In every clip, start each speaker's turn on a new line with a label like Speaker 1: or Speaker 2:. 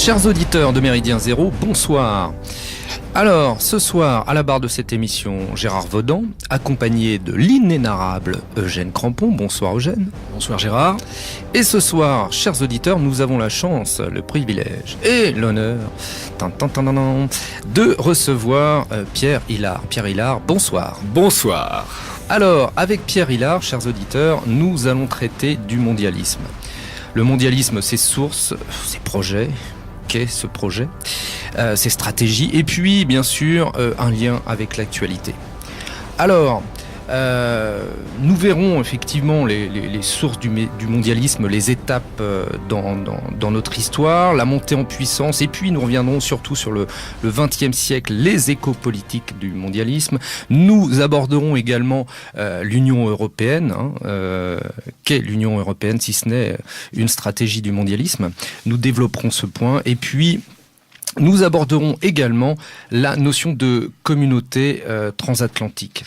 Speaker 1: Chers auditeurs de Méridien Zéro, bonsoir. Alors, ce soir, à la barre de cette émission, Gérard Vaudan, accompagné de l'inénarrable Eugène Crampon. Bonsoir Eugène.
Speaker 2: Bonsoir Gérard.
Speaker 1: Et ce soir, chers auditeurs, nous avons la chance, le privilège et l'honneur de recevoir Pierre Hilard. Pierre Hilard, bonsoir.
Speaker 2: Bonsoir.
Speaker 1: Alors, avec Pierre Hilard, chers auditeurs, nous allons traiter du mondialisme. Le mondialisme, ses sources, ses projets. Qu'est ce projet, ses stratégies, et puis bien sûr un lien avec l'actualité. Alors, nous verrons effectivement les sources du mondialisme, les étapes dans notre histoire, la montée en puissance, et puis nous reviendrons surtout sur le XXe siècle, les échos politiques du mondialisme. Nous aborderons également l'Union européenne, qu'est l'Union européenne si ce n'est une stratégie du mondialisme. Nous développerons ce point, et puis nous aborderons également la notion de communauté transatlantique.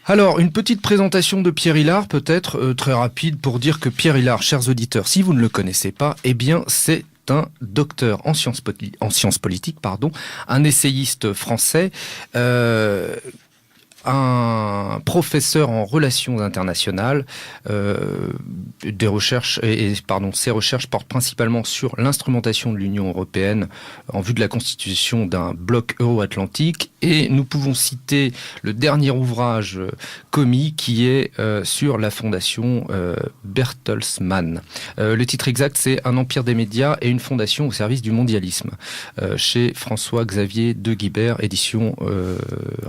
Speaker 1: Alors, une petite présentation de Pierre Hilard, peut-être très rapide, pour dire que Pierre Hilard, chers auditeurs, si vous ne le connaissez pas, eh bien, c'est un docteur en sciences politiques, un essayiste français, un professeur en relations internationales, ses recherches portent principalement sur l'instrumentation de l'Union européenne en vue de la constitution d'un bloc euro-atlantique, et nous pouvons citer le dernier ouvrage commis qui est sur la fondation Bertelsmann. Le titre exact, c'est Un empire des médias et une fondation au service du mondialisme, chez François-Xavier de Guibert, édition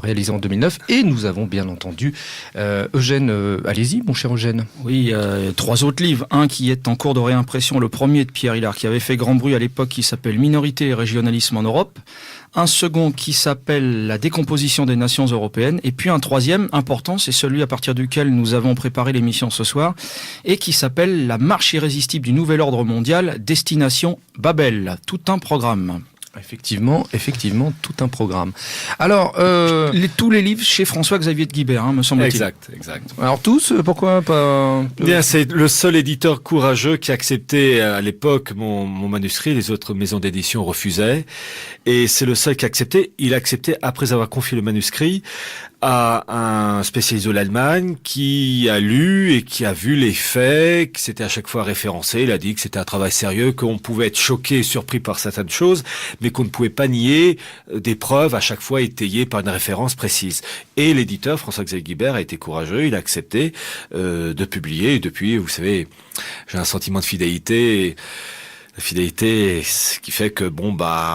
Speaker 1: réalisée en 2009. Et nous avons bien entendu Eugène, allez-y mon cher Eugène.
Speaker 2: Oui, 3 autres livres, un qui est en cours de réimpression, le premier de Pierre Hilard qui avait fait grand bruit à l'époque, qui s'appelle Minorité et régionalisme en Europe, un second qui s'appelle La décomposition des nations européennes, et puis un troisième important, c'est celui à partir duquel nous avons préparé l'émission ce soir, et qui s'appelle La marche irrésistible du nouvel ordre mondial, destination Babel, tout un programme.
Speaker 1: Effectivement, tout un programme. Alors,
Speaker 2: tous les livres chez François-Xavier de Guibert, me semble-t-il.
Speaker 3: Exact.
Speaker 1: Alors tous, pourquoi pas
Speaker 3: Bien, c'est le seul éditeur courageux qui acceptait à l'époque mon manuscrit. Les autres maisons d'édition refusaient, et c'est le seul qui acceptait. Il a accepté après avoir confié le manuscrit à un spécialiste de l'Allemagne qui a lu et qui a vu les faits, que c'était à chaque fois référencé. Il a dit que c'était un travail sérieux, qu'on pouvait être choqué et surpris par certaines choses, mais qu'on ne pouvait pas nier des preuves à chaque fois étayées par une référence précise. Et l'éditeur, François-Xavier Guibert, a été courageux, il a accepté de publier. Et depuis, vous savez, j'ai un sentiment de fidélité. La fidélité, ce qui fait que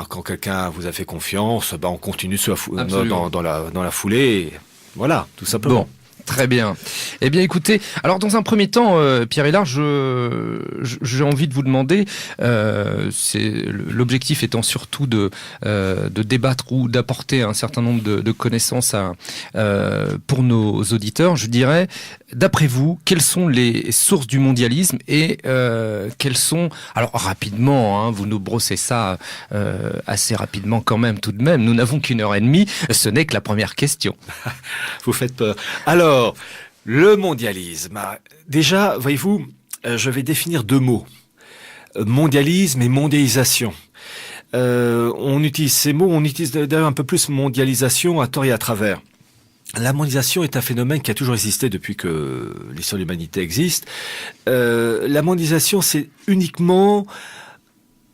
Speaker 3: quand quelqu'un vous a fait confiance, on continue dans la foulée. Voilà, tout simplement.
Speaker 1: Bon. Très bien. Eh bien, écoutez, alors dans un premier temps, Pierre Hilard, j'ai envie de vous demander, l'objectif étant surtout de débattre ou d'apporter un certain nombre de connaissances pour nos auditeurs. Je dirais, d'après vous, quelles sont les sources du mondialisme et quelles sont, alors rapidement, vous nous brossez ça assez rapidement quand même, tout de même. Nous n'avons qu'1 heure et demie. Ce n'est que la première question.
Speaker 3: Vous faites peur. Alors, le mondialisme. Déjà, voyez-vous, je vais définir 2 mots. Mondialisme et mondialisation. On utilise ces mots, on utilise d'ailleurs un peu plus mondialisation à tort et à travers. La mondialisation est un phénomène qui a toujours existé depuis que l'histoire de l'humanité existe. La mondialisation, c'est uniquement...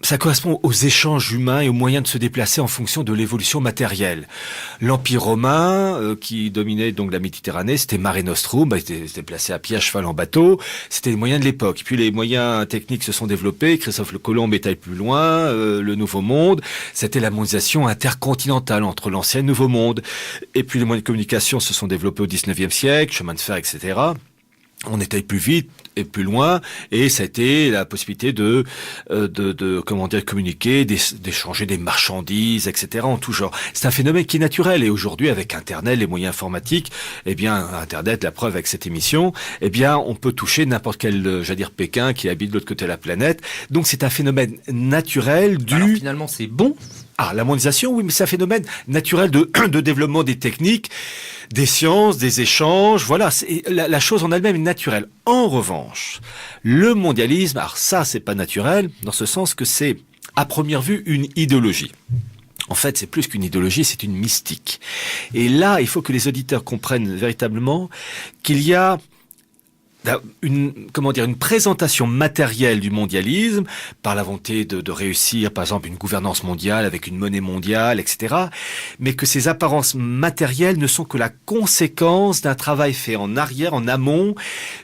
Speaker 3: Ça correspond aux échanges humains et aux moyens de se déplacer en fonction de l'évolution matérielle. L'Empire romain, qui dominait donc la Méditerranée, c'était Mare Nostrum, il se déplaçait à pied, à cheval, en bateau. C'était les moyens de l'époque. Puis les moyens techniques se sont développés. Christophe Colomb est allé plus loin. Le Nouveau Monde, c'était la mondialisation intercontinentale entre l'ancien et le Nouveau Monde. Et puis les moyens de communication se sont développés au XIXe siècle, chemin de fer, etc. On était plus vite et plus loin, et ça a été la possibilité de communiquer, d'échanger des marchandises, etc. en tout genre. C'est un phénomène qui est naturel, et aujourd'hui, avec Internet, les moyens informatiques, Internet, la preuve avec cette émission, on peut toucher n'importe quel, Pékin qui habite de l'autre côté de la planète. Donc c'est un phénomène naturel
Speaker 1: Alors finalement, c'est bon.
Speaker 3: La mondialisation, oui, mais c'est un phénomène naturel de développement des techniques, des sciences, des échanges. Voilà, la chose en elle-même est naturelle. En revanche, le mondialisme, alors ça, c'est pas naturel, dans ce sens que c'est à première vue, une idéologie. En fait, c'est plus qu'une idéologie, c'est une mystique. Et là, il faut que les auditeurs comprennent véritablement qu'il y a une présentation matérielle du mondialisme par la volonté de réussir, par exemple, une gouvernance mondiale avec une monnaie mondiale, etc. Mais que ces apparences matérielles ne sont que la conséquence d'un travail fait en arrière, en amont,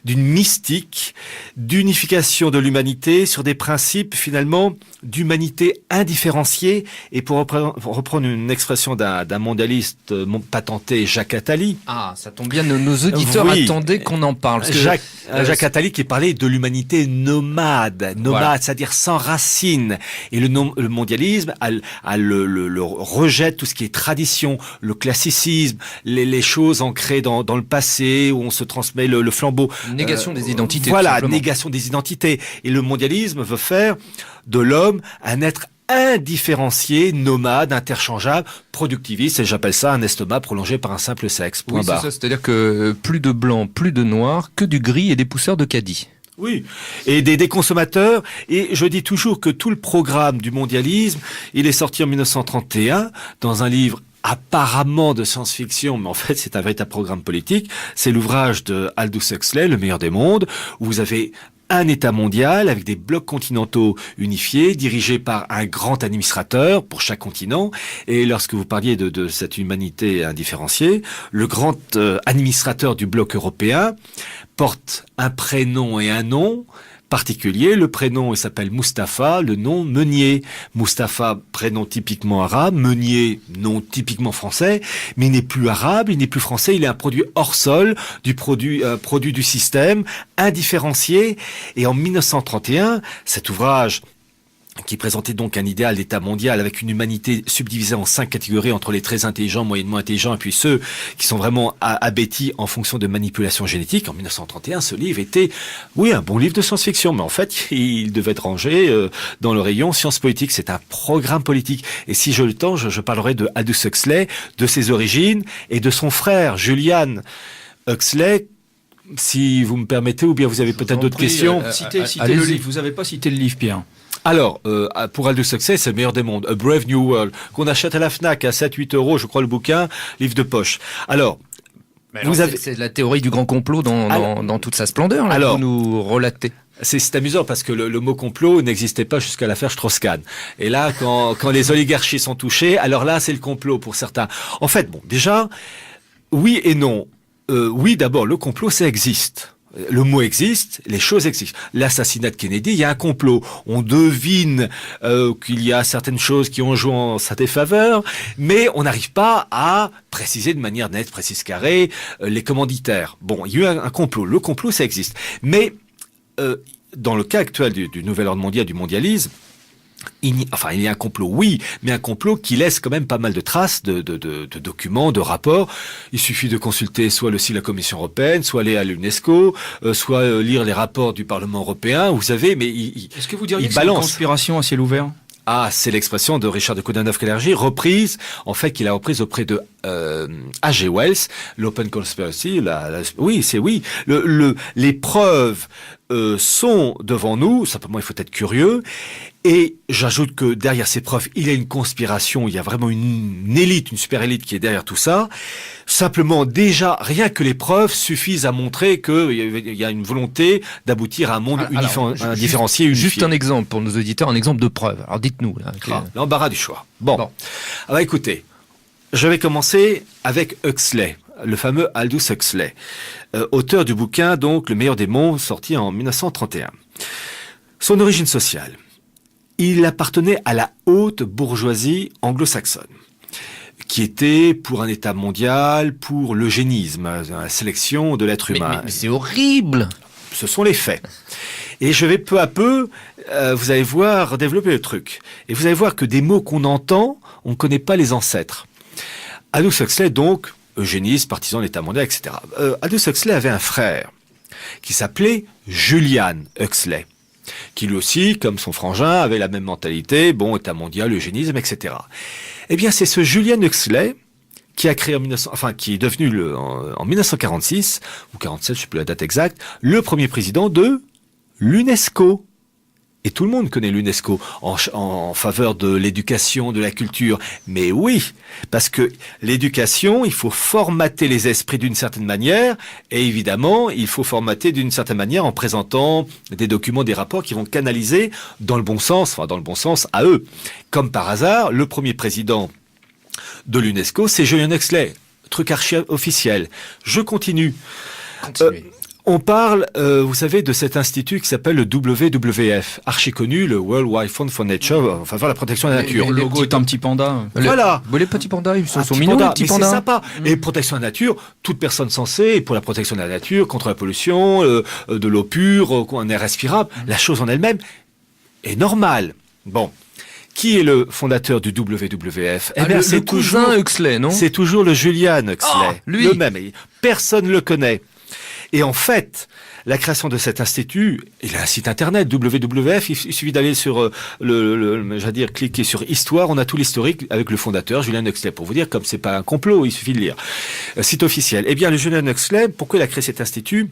Speaker 3: d'une mystique, d'unification de l'humanité sur des principes, finalement, d'humanité indifférenciée. Et pour reprendre une expression d'un mondialiste patenté, Jacques Attali.
Speaker 1: Ah, ça tombe bien, nos auditeurs attendaient qu'on en parle. Parce que
Speaker 3: Jacques Attali qui parlait de l'humanité nomade, voilà. C'est-à-dire sans racines. Et le mondialisme le rejette tout ce qui est tradition, le classicisme, les choses ancrées dans le passé où on se transmet le flambeau.
Speaker 1: Négation des identités.
Speaker 3: Voilà, négation des identités. Et le mondialisme veut faire de l'homme un être indifférencié, nomade, interchangeable, productiviste, et j'appelle ça un estomac prolongé par un simple sexe. Point
Speaker 1: oui,
Speaker 3: barre.
Speaker 1: C'est ça, c'est-à-dire que plus de blanc, plus de noir, que du gris et des pousseurs de caddie.
Speaker 3: Oui, et des consommateurs, et je dis toujours que tout le programme du mondialisme, il est sorti en 1931 dans un livre apparemment de science-fiction, mais en fait c'est un véritable programme politique, c'est l'ouvrage de Aldous Huxley, Le meilleur des mondes, où vous avez un État mondial avec des blocs continentaux unifiés, dirigés par un grand administrateur pour chaque continent. Et lorsque vous parliez de cette humanité indifférenciée, le grand administrateur du bloc européen porte un prénom et un nom particulier. Le prénom, il s'appelle Mustapha, le nom Meunier. Mustapha, prénom typiquement arabe, Meunier, nom typiquement français, mais il n'est plus arabe, il n'est plus français, il est un produit hors sol, produit du système, indifférencié. Et en 1931, cet ouvrage qui présentait donc un idéal d'État mondial avec une humanité subdivisée en 5 catégories entre les très intelligents, moyennement intelligents et puis ceux qui sont vraiment abétis en fonction de manipulation génétique. En 1931, ce livre était, oui, un bon livre de science-fiction, mais en fait, il devait être rangé dans le rayon sciences politiques. C'est un programme politique. Et si j'ai le temps, je parlerai de Aldous Huxley, de ses origines et de son frère, Julian Huxley. Si vous me permettez, ou bien vous avez peut-être d'autres questions.
Speaker 2: Citez le livre. Vous n'avez pas cité le livre, Pierre.
Speaker 3: Alors, pour Aldous Huxley, c'est le meilleur des mondes. A Brave New World, qu'on achète à la Fnac à 7-8 euros, je crois, le bouquin, livre de poche. Alors,
Speaker 1: c'est la théorie du grand complot dans toute sa splendeur, là, que vous nous relatez.
Speaker 3: C'est amusant parce que le mot complot n'existait pas jusqu'à l'affaire Strauss-Kahn. Et là, quand les oligarchies sont touchées, alors là, c'est le complot pour certains. En fait, bon, déjà, oui et non. Oui, d'abord, le complot, ça existe. Le mot existe, les choses existent. L'assassinat de Kennedy, il y a un complot. On devine qu'il y a certaines choses qui ont joué en sa défaveur, mais on n'arrive pas à préciser de manière nette, précise, carrée, les commanditaires. Bon, il y a eu un complot. Le complot, ça existe. Mais dans le cas actuel du nouvel ordre mondial, du mondialisme, il y a un complot, oui, mais un complot qui laisse quand même pas mal de traces, de documents, de rapports. Il suffit de consulter soit le site de la Commission européenne, soit aller à l'UNESCO, soit lire les rapports du Parlement européen. Vous savez, mais
Speaker 2: est-ce que vous diriez que c'est une conspiration à ciel ouvert ?
Speaker 3: Ah, c'est l'expression de Richard de Coudenhove-Kalergi, reprise, en fait, qu'il a reprise auprès de H.G. Wells, l'Open Conspiracy. Oui. Les preuves sont devant nous. Simplement, il faut être curieux. Et j'ajoute que derrière ces preuves, il y a une conspiration. Il y a vraiment une élite, une super élite qui est derrière tout ça. Simplement, déjà, rien que les preuves suffisent à montrer qu'il y a une volonté d'aboutir à un monde différencié, unifié.
Speaker 1: Juste un exemple pour nos auditeurs, un exemple de preuve. Alors dites-nous.
Speaker 3: L'embarras du choix. Bon. Alors écoutez, je vais commencer avec Huxley, le fameux Aldous Huxley, auteur du bouquin, donc, Le meilleur des mondes, sorti en 1931. Son origine sociale. Il appartenait à la haute bourgeoisie anglo-saxonne, qui était pour un État mondial, pour l'eugénisme, la sélection de l'être humain.
Speaker 1: Mais c'est horrible.
Speaker 3: Ce sont les faits. Et je vais peu à peu, vous allez voir, développer le truc. Et vous allez voir que des mots qu'on entend, on ne connaît pas les ancêtres. Aldous Huxley, donc, eugéniste, partisan de l'État mondial, etc. Aldous Huxley avait un frère qui s'appelait Julian Huxley, qui lui aussi, comme son frangin, avait la même mentalité, bon, État mondial, eugénisme, etc. Eh bien, c'est ce Julian Huxley qui a créé qui est devenu en 1946, ou 47, je ne sais plus la date exacte, le premier président de l'UNESCO. Et tout le monde connaît l'UNESCO en faveur de l'éducation, de la culture. Mais oui, parce que l'éducation, il faut formater les esprits d'une certaine manière, et évidemment, il faut formater d'une certaine manière en présentant des documents, des rapports qui vont canaliser dans le bon sens, enfin dans le bon sens à eux. Comme par hasard, le premier président de l'UNESCO, c'est Julian Huxley. Truc archi officiel. Je continue.
Speaker 1: Continuez.
Speaker 3: On parle, vous savez, de cet institut qui s'appelle le WWF, archi connu, le World Wide Fund for Nature, enfin la protection de la nature.
Speaker 2: Le logo est un petit panda.
Speaker 3: Voilà.
Speaker 1: Les petits pandas, ils sont
Speaker 3: Petit
Speaker 1: mignons,
Speaker 3: panda,
Speaker 1: les petits
Speaker 3: mais
Speaker 1: pandas.
Speaker 3: c'est sympa. Et protection de la nature, toute personne censée, pour la protection de la nature, contre la pollution, de l'eau pure, un air respirable, la chose en elle-même est normale. Bon. Qui est le fondateur du WWF?
Speaker 1: Ah, le cousin Huxley, non?
Speaker 3: C'est toujours le Julian Huxley.
Speaker 1: Lui.
Speaker 3: Le même. Personne ne le connaît. Et en fait, la création de cet institut, il a un site internet, WWF, il suffit d'aller sur j'allais dire, cliquer sur Histoire, on a tout l'historique avec le fondateur, Julian Huxley, pour vous dire, comme c'est pas un complot, il suffit de lire. Site officiel. Eh bien, le Julian Huxley, pourquoi il a créé cet institut?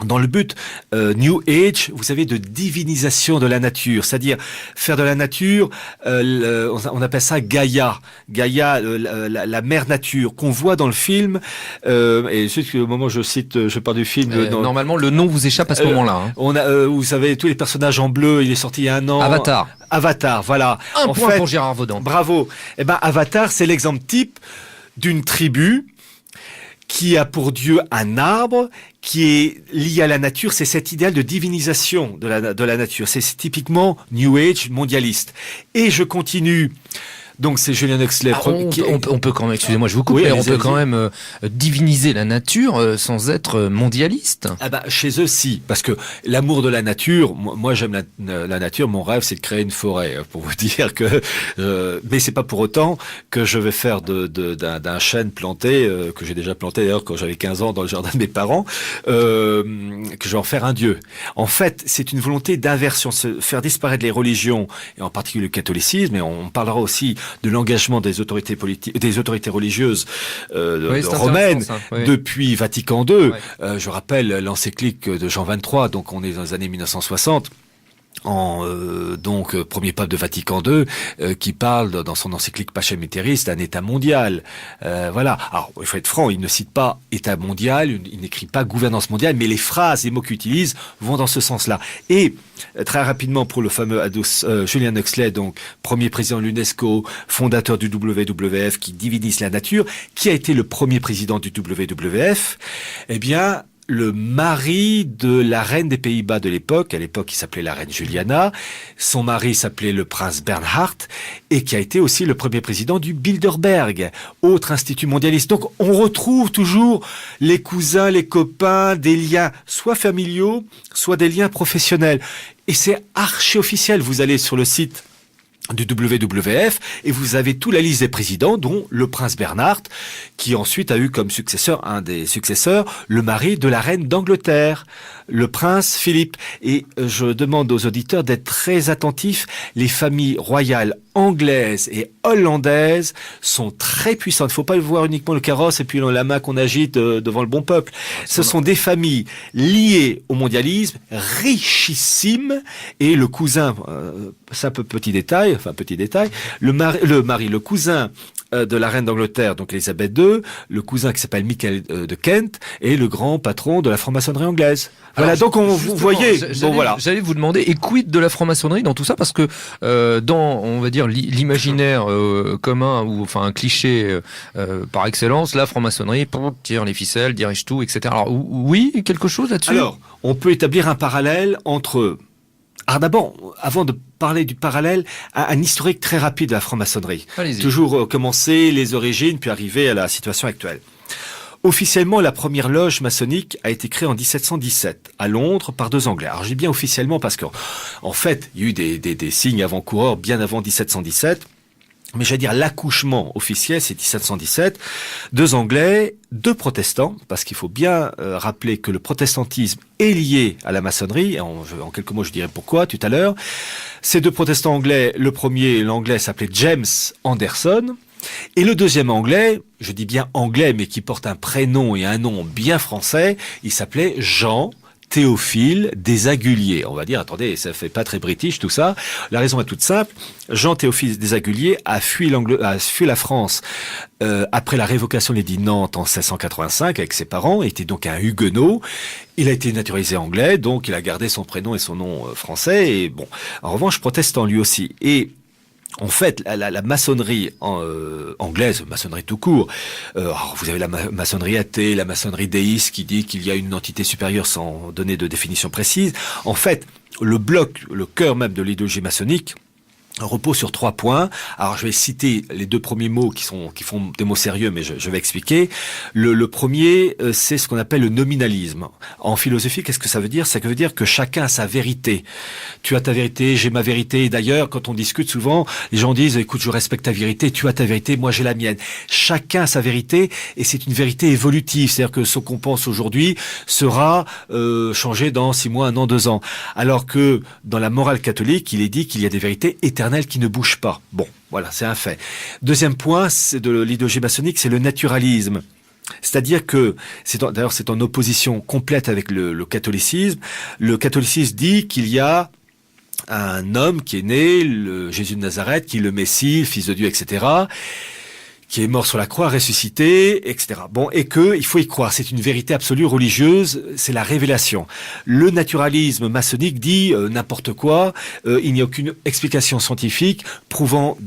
Speaker 3: Dans le but New Age, vous savez, de divinisation de la nature, c'est-à-dire faire de la nature, on appelle ça Gaïa, la mère nature qu'on voit dans le film. Et juste au moment où je parle du film,
Speaker 1: Normalement, le nom vous échappe à ce moment-là. Hein.
Speaker 3: On a, vous savez, tous les personnages en bleu. Il est sorti il y a un an. Avatar, voilà.
Speaker 1: Un point pour Gérard Vaudin.
Speaker 3: Bravo. Eh ben, Avatar, c'est l'exemple type d'une tribu qui a pour Dieu un arbre, qui est lié à la nature. C'est cet idéal de divinisation de la nature. C'est typiquement New Age mondialiste. Et je continue. Donc c'est Julian Huxley.
Speaker 1: On peut quand même, excusez-moi, je vous coupe, mais on peut quand même diviniser la nature sans être mondialiste.
Speaker 3: Ah bah chez eux si, parce que l'amour de la nature, moi j'aime la nature, mon rêve c'est de créer une forêt, pour vous dire que, mais c'est pas pour autant que je vais faire d'un chêne planté, que j'ai déjà planté d'ailleurs quand j'avais 15 ans dans le jardin de mes parents, que je vais en faire un dieu. En fait, c'est une volonté d'inversion, faire disparaître les religions, et en particulier le catholicisme, et on parlera aussi de l'engagement des autorités politiques, des autorités religieuses romaines depuis Vatican II. Ouais. Je rappelle l'encyclique de Jean XXIII, donc on est dans les années 1960. Donc premier pape de Vatican II qui parle dans son encyclique Pacem in Terris d'un État mondial. Voilà. Alors il faut être franc, il ne cite pas État mondial, il n'écrit pas gouvernance mondiale, mais les phrases, les mots qu'il utilise vont dans ce sens-là. Et très rapidement pour le fameux Julian Huxley, donc premier président de l'UNESCO, fondateur du WWF qui divinise la nature, qui a été le premier président du WWF, eh bien le mari de la reine des Pays-Bas de l'époque, à l'époque il s'appelait la reine Juliana, son mari s'appelait le prince Bernhard, et qui a été aussi le premier président du Bilderberg, autre institut mondialiste. Donc on retrouve toujours les cousins, les copains, des liens soit familiaux, soit des liens professionnels. Et c'est archi officiel, vous allez sur le site du WWF et vous avez toute la liste des présidents, dont le prince Bernhard, qui ensuite a eu comme successeur, un des successeurs, le mari de la reine d'Angleterre, le prince Philippe. Et je demande aux auditeurs d'être très attentifs. Les familles royales anglaises et hollandaises sont très puissantes. Il ne faut pas voir uniquement le carrosse et puis la main qu'on agite devant le bon peuple. Ce sont des familles liées au mondialisme, richissimes, et le cousin, c'est un peu petit détail, le cousin de la reine d'Angleterre, donc Elisabeth II, le cousin qui s'appelle Michael de Kent, et le grand patron de la franc-maçonnerie anglaise. Voilà, alors, donc vous voyez, bon voilà.
Speaker 1: J'allais vous demander, et quid de la franc-maçonnerie dans tout ça, parce que dans, on va dire, l'imaginaire commun, ou enfin un cliché par excellence, la franc-maçonnerie, tire les ficelles, dirige tout, etc. Alors oui, quelque chose là-dessus?
Speaker 3: Alors, on peut établir un parallèle entre... Alors d'abord, avant de parler du parallèle, un historique très rapide de la franc-maçonnerie.
Speaker 1: Allez-y.
Speaker 3: Toujours commencer les origines, puis arriver à la situation actuelle. Officiellement, la première loge maçonnique a été créée en 1717 à Londres par 2 Anglais. Alors je dis bien officiellement parce qu'en fait, il y a eu des signes avant-coureurs bien avant 1717. Mais j'allais dire l'accouchement officiel, c'est 1717. 2 Anglais, 2 protestants, parce qu'il faut bien rappeler que le protestantisme est lié à la maçonnerie. En quelques mots, je dirais pourquoi tout à l'heure. Ces 2 protestants anglais, le premier, l'anglais s'appelait James Anderson. Et le deuxième anglais, je dis bien anglais, mais qui porte un prénom et un nom bien français, il s'appelait Jean Théophile Desaguliers. On va dire, attendez, ça fait pas très british tout ça. La raison est toute simple. Jean Théophile Desaguliers a fui la France après la révocation de l'édit de Nantes en 1685 avec ses parents. Il était donc un huguenot. Il a été naturalisé anglais, donc il a gardé son prénom et son nom français. Et bon, en revanche, protestant lui aussi. Et en fait, la maçonnerie anglaise, maçonnerie tout court, alors vous avez la maçonnerie athée, la maçonnerie déiste qui dit qu'il y a une entité supérieure sans donner de définition précise. En fait, le cœur même de l'idéologie maçonnique, repose sur 3 points. Alors je vais citer les 2 premiers mots qui font des mots sérieux, mais je vais expliquer. Le premier, c'est ce qu'on appelle le nominalisme. En philosophie, qu'est-ce que ça veut dire? Ça veut dire que chacun a sa vérité. Tu as ta vérité, j'ai ma vérité. Et d'ailleurs, quand on discute souvent, les gens disent écoute, je respecte ta vérité, tu as ta vérité, moi j'ai la mienne. Chacun a sa vérité, et c'est une vérité évolutive. C'est-à-dire que ce qu'on pense aujourd'hui sera changé dans 6 mois, 1 an, 2 ans. Alors que dans la morale catholique, il est dit qu'il y a des vérités éternelles qui ne bouge pas. Bon, voilà, c'est un fait. Deuxième point, c'est de l'idéologie maçonnique, c'est le naturalisme. C'est-à-dire que, c'est en opposition complète avec le catholicisme. Le catholicisme dit qu'il y a un homme qui est né, le Jésus de Nazareth, qui est le Messie, le Fils de Dieu, etc., qui est mort sur la croix, ressuscité, etc. Bon, et que il faut y croire. C'est une vérité absolue religieuse, c'est la révélation. Le naturalisme maçonnique dit n'importe quoi. Il n'y a aucune explication scientifique prouvant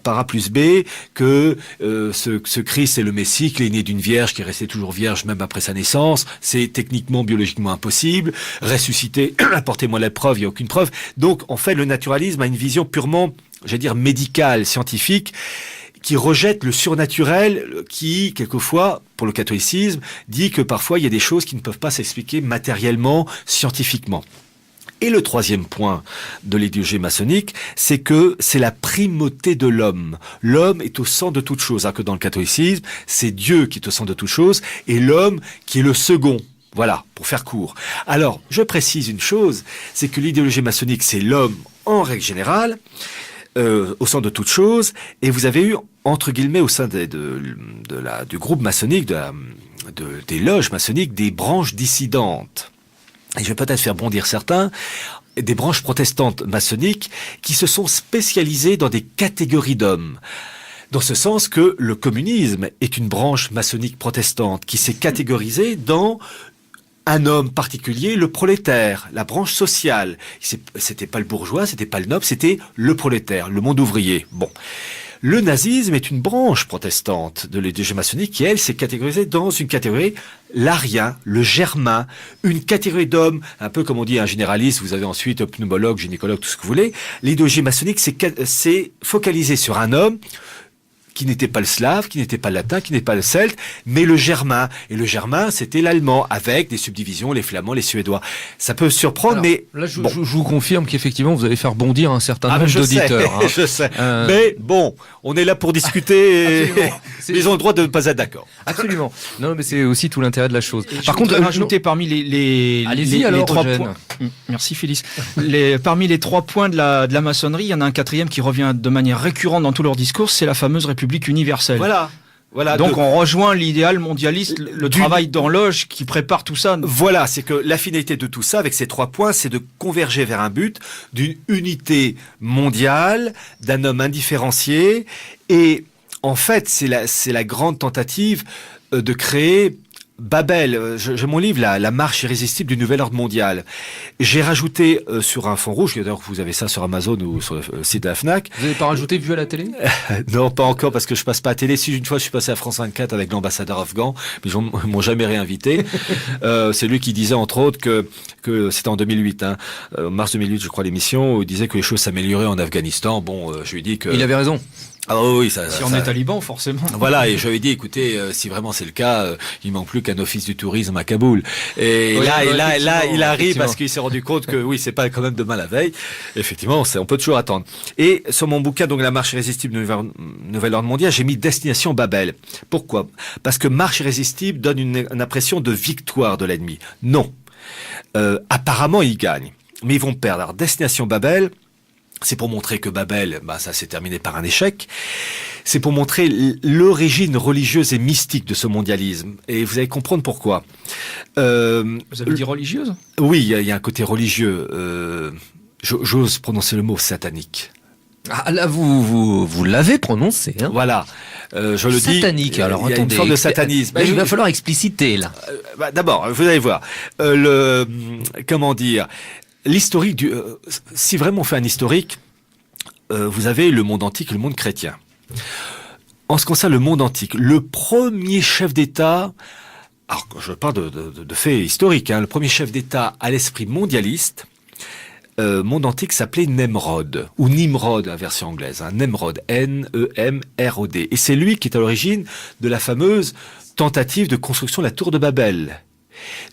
Speaker 3: par A plus B que ce Christ est le Messie, qu'il est né d'une vierge, qui est resté toujours vierge même après sa naissance. C'est techniquement, biologiquement impossible. Ressuscité, apportez-moi la preuve, il n'y a aucune preuve. Donc, en fait, le naturalisme a une vision purement, j'allais dire, médicale, scientifique, qui rejette le surnaturel, qui, quelquefois, pour le catholicisme, dit que parfois il y a des choses qui ne peuvent pas s'expliquer matériellement, scientifiquement. Et le troisième point de l'idéologie maçonnique, c'est que c'est la primauté de l'homme. L'homme est au centre de toute chose, alors que dans le catholicisme, c'est Dieu qui est au centre de toute chose, et l'homme qui est le second. Voilà, pour faire court. Alors, je précise une chose, c'est que l'idéologie maçonnique, c'est l'homme en règle générale, au centre de toute chose, et vous avez eu, entre guillemets, au sein du groupe maçonnique, des loges maçonniques, des branches dissidentes. Et je vais peut-être faire bondir certains, des branches protestantes maçonniques qui se sont spécialisées dans des catégories d'hommes. Dans ce sens que le communisme est une branche maçonnique protestante qui s'est catégorisée dans un homme particulier, le prolétaire, la branche sociale. C'était pas le bourgeois, c'était pas le noble, c'était le prolétaire, le monde ouvrier. Bon. Le nazisme est une branche protestante de l'idéologie maçonnique qui, elle, s'est catégorisée dans une catégorie l'arien, le germain, une catégorie d'hommes, un peu comme on dit un généraliste, vous avez ensuite pneumologue, gynécologue, tout ce que vous voulez. L'idéologie maçonnique s'est focalisée sur un homme qui n'était pas le slave, qui n'était pas le latin, qui n'était pas le celte, mais le germain. Et le germain, c'était l'allemand, avec des subdivisions, les flamands, les suédois. Ça peut surprendre, alors, mais...
Speaker 1: Là, je vous confirme qu'effectivement, vous allez faire bondir un certain nombre d'auditeurs.
Speaker 3: Je sais. Mais bon, on est là pour discuter, et ils ont le droit de ne pas être d'accord.
Speaker 1: Absolument. Non, mais c'est aussi tout l'intérêt de la chose.
Speaker 2: Par contre, rajouter parmi les 3 points... Merci Phyllis. Parmi les 3 points de la maçonnerie, il y en a un 4e qui revient de manière récurrente dans tout leur discours, c'est la fameuse République universelle.
Speaker 3: Voilà.
Speaker 2: Donc on rejoint l'idéal mondialiste, le travail d'horloge qui prépare tout ça.
Speaker 3: Voilà, c'est que la finalité de tout ça, avec ces 3 points, c'est de converger vers un but d'une unité mondiale, d'un homme indifférencié. Et en fait, c'est la grande tentative de créer Babel. J'ai mon livre, la marche irrésistible du nouvel ordre mondial. J'ai rajouté sur un fond rouge, d'ailleurs vous avez ça sur Amazon ou sur le site de la Fnac.
Speaker 1: Vous n'avez pas rajouté vu à la télé?
Speaker 3: Non, pas encore, parce que je passe pas à télé. Si une fois je suis passé à France 24 avec l'ambassadeur afghan, mais ils m'ont jamais réinvité. C'est lui qui disait entre autres que c'était en 2008, mars 2008 je crois l'émission, où il disait que les choses s'amélioraient en Afghanistan. Bon, je lui ai dit que...
Speaker 1: Il avait raison.
Speaker 3: Ah oui,
Speaker 2: si on est taliban, forcément.
Speaker 3: Voilà, et je lui ai dit, écoutez, si vraiment c'est le cas, il manque plus qu'un office du tourisme à Kaboul. Et
Speaker 1: oui,
Speaker 3: là, il arrive parce qu'il s'est rendu compte que oui, c'est pas quand même demain la veille. Effectivement, on peut toujours attendre. Et sur mon bouquin, donc la marche irrésistible du nouvel ordre mondial, j'ai mis Destination Babel. Pourquoi? Parce que marche irrésistible donne une impression de victoire de l'ennemi. Non. Apparemment, ils gagnent. Mais ils vont perdre. Alors, Destination Babel, c'est pour montrer que Babel, ça s'est terminé par un échec. C'est pour montrer l'origine religieuse et mystique de ce mondialisme. Et vous allez comprendre pourquoi.
Speaker 2: Vous avez dit religieuse ?
Speaker 3: Oui, il y a un côté religieux. J'ose prononcer le mot satanique.
Speaker 1: Ah là, vous l'avez prononcé. Hein.
Speaker 3: Voilà. Je le dis.
Speaker 1: Satanique. Alors
Speaker 3: il y a
Speaker 1: attendez.
Speaker 3: une forme de satanisme.
Speaker 1: Il va falloir expliciter là.
Speaker 3: D'abord, vous allez voir. Comment dire, l'historique du. Si vraiment on fait un historique, vous avez le monde antique et le monde chrétien. En ce qui concerne le monde antique, le premier chef d'État, alors je parle de faits historiques, hein, le premier chef d'État à l'esprit mondialiste, monde antique, s'appelait Nemrod, ou Nimrod, la version anglaise, hein, Nemrod, N-E-M-R-O-D. Et c'est lui qui est à l'origine de la fameuse tentative de construction de la tour de Babel.